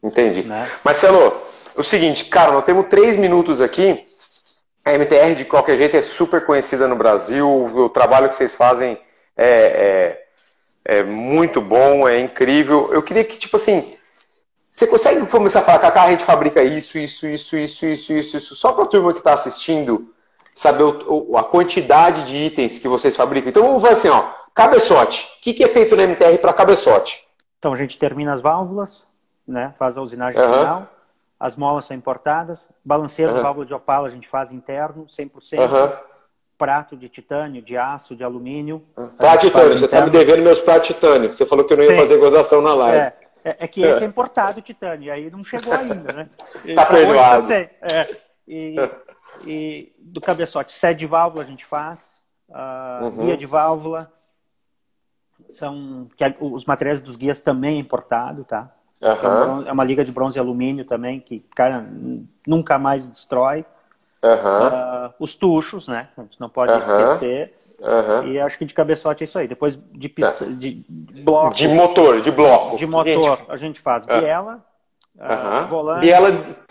Entendi. Né? Marcelo, o seguinte, cara, nós temos 3 minutos aqui. A MTR, de qualquer jeito, é super conhecida no Brasil. O trabalho que vocês fazem é muito bom, é incrível. Eu queria que, tipo assim, você consegue começar a falar, Kaká, a gente fabrica isso, só para a turma que está assistindo saber a quantidade de itens que vocês fabricam. Então vamos ver assim, ó, cabeçote. O que é feito na MTR para cabeçote? Então a gente termina as válvulas, né? Faz a usinagem final, as molas são importadas, balanceiro de válvula de Opala a gente faz interno, 100%, prato de titânio, de aço, de alumínio. Prato de titânio, você está me devendo meus pratos de titânio, você falou que eu não ia fazer gozação na live. É que esse é importado o titânio, e aí não chegou ainda, né? Tá perdoado. E do cabeçote, sede de válvula a gente faz, guia de válvula, os materiais dos guias também é importado, tá? É uma liga de bronze e alumínio também, que, cara, nunca mais destrói. Os tuchos, né? A gente não pode esquecer. E acho que de cabeçote é isso aí. Depois de bloco. De motor, de bloco. De motor, a gente faz biela, volante.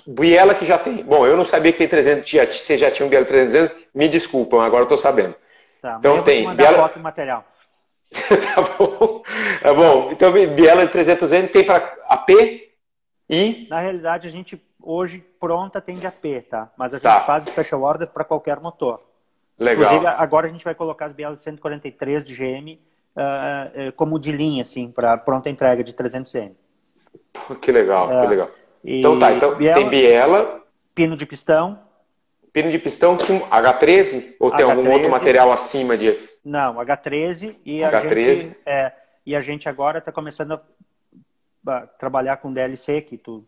Biela que já tem. Bom, eu não sabia que tem 300, você já tinha um biela 300, me desculpam, agora eu tô sabendo. Tá, então tem biela. Foto e material. Tá bom. Tá bom. Então, biela de 300N tem para AP e... Na realidade, a gente hoje pronta tem de AP, tá? Mas a gente faz special order para qualquer motor. Legal. Inclusive, agora a gente vai colocar as bielas 143 de GM como de linha, assim, para pronta entrega de 300N. Que legal, que legal. Então biela, tem biela... Pino de pistão. Pino de pistão com H13? Ou tem algum outro material acima de... Não, H13 e a gente agora está começando a trabalhar com DLC, que tu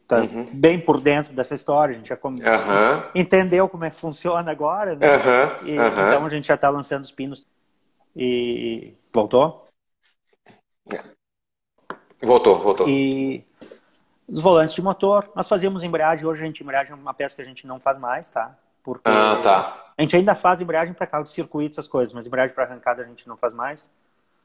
tá bem por dentro dessa história, a gente já entendeu como é que funciona agora, né? Então a gente já está lançando os pinos e... Voltou? Voltou. E os volantes de motor, nós fazíamos embreagem, hoje embreagem é uma peça que a gente não faz mais, tá? Porque a gente ainda faz embreagem para carro de circuito, essas coisas, mas embreagem para arrancada a gente não faz mais.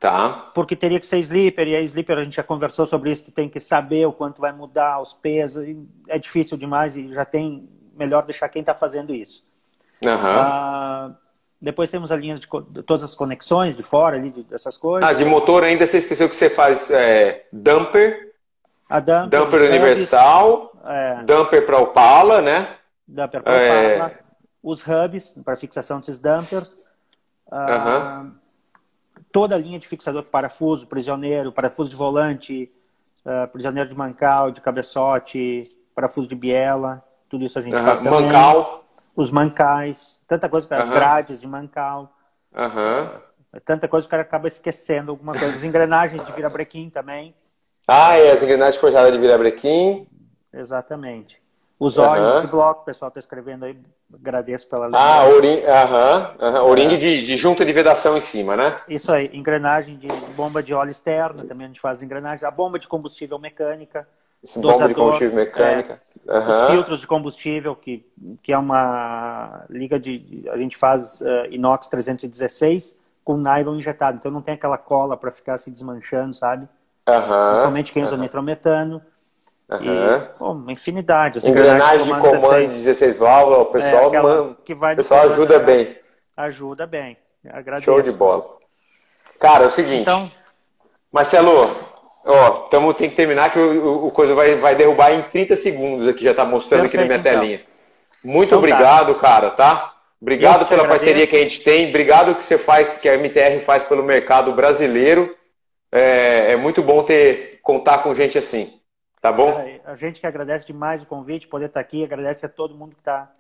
Tá. Porque teria que ser slipper, e a slipper a gente já conversou sobre isso, tu tem que saber o quanto vai mudar, os pesos, é difícil demais e já tem, melhor deixar quem está fazendo isso. Depois temos a linha de todas as conexões de fora, ali, dessas coisas. De motor ainda você esqueceu que você faz dumper, dumper universal, dumper para Opala, né? Dumper para Opala, os hubs para fixação desses dumpers, toda a linha de fixador, parafuso, prisioneiro, parafuso de volante, prisioneiro de mancal, de cabeçote, parafuso de biela, tudo isso a gente faz também. Mancal. Os mancais, tanta coisa, as grades de mancal, tanta coisa que o cara acaba esquecendo alguma coisa. As engrenagens de virabrequim também. As engrenagens forjadas de virabrequim. Exatamente. Os O-rings de bloco, o pessoal está escrevendo aí, agradeço pela lembrança. O-ring de junta de vedação em cima, né? Isso aí, engrenagem de bomba de óleo externa, também a gente faz engrenagens. A bomba de combustível mecânica. Bomba de combustível mecânica. Os filtros de combustível, que é uma liga a gente faz inox 316 com nylon injetado, então não tem aquela cola para ficar se desmanchando, sabe? Principalmente quem usa nitrometano. Uma infinidade. Engrenagem de comando 16 válvulas, o pessoal, ajuda bem. Ajuda bem, agradeço. Show de bola. Cara, é o seguinte, então, Marcelo, tem que terminar que o coisa vai derrubar em 30 segundos aqui, já está mostrando aqui na minha telinha. Muito obrigado, cara, tá? Obrigado pela parceria que a gente tem, obrigado que você faz, que a MTR faz pelo mercado brasileiro. É muito bom contar com gente assim. Tá bom? A gente que agradece demais o convite, poder estar aqui, agradece a todo mundo que está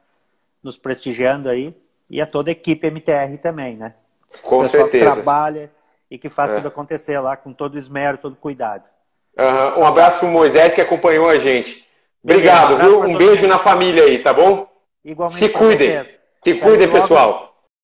nos prestigiando aí e a toda a equipe MTR também, né? Com certeza. Que trabalha e que faz tudo acontecer lá com todo esmero, todo cuidado. Um abraço para o Moisés que acompanhou a gente. Obrigado, viu? Um beijo na família aí, tá bom? Igualmente. Se cuidem. Se cuidem, pessoal.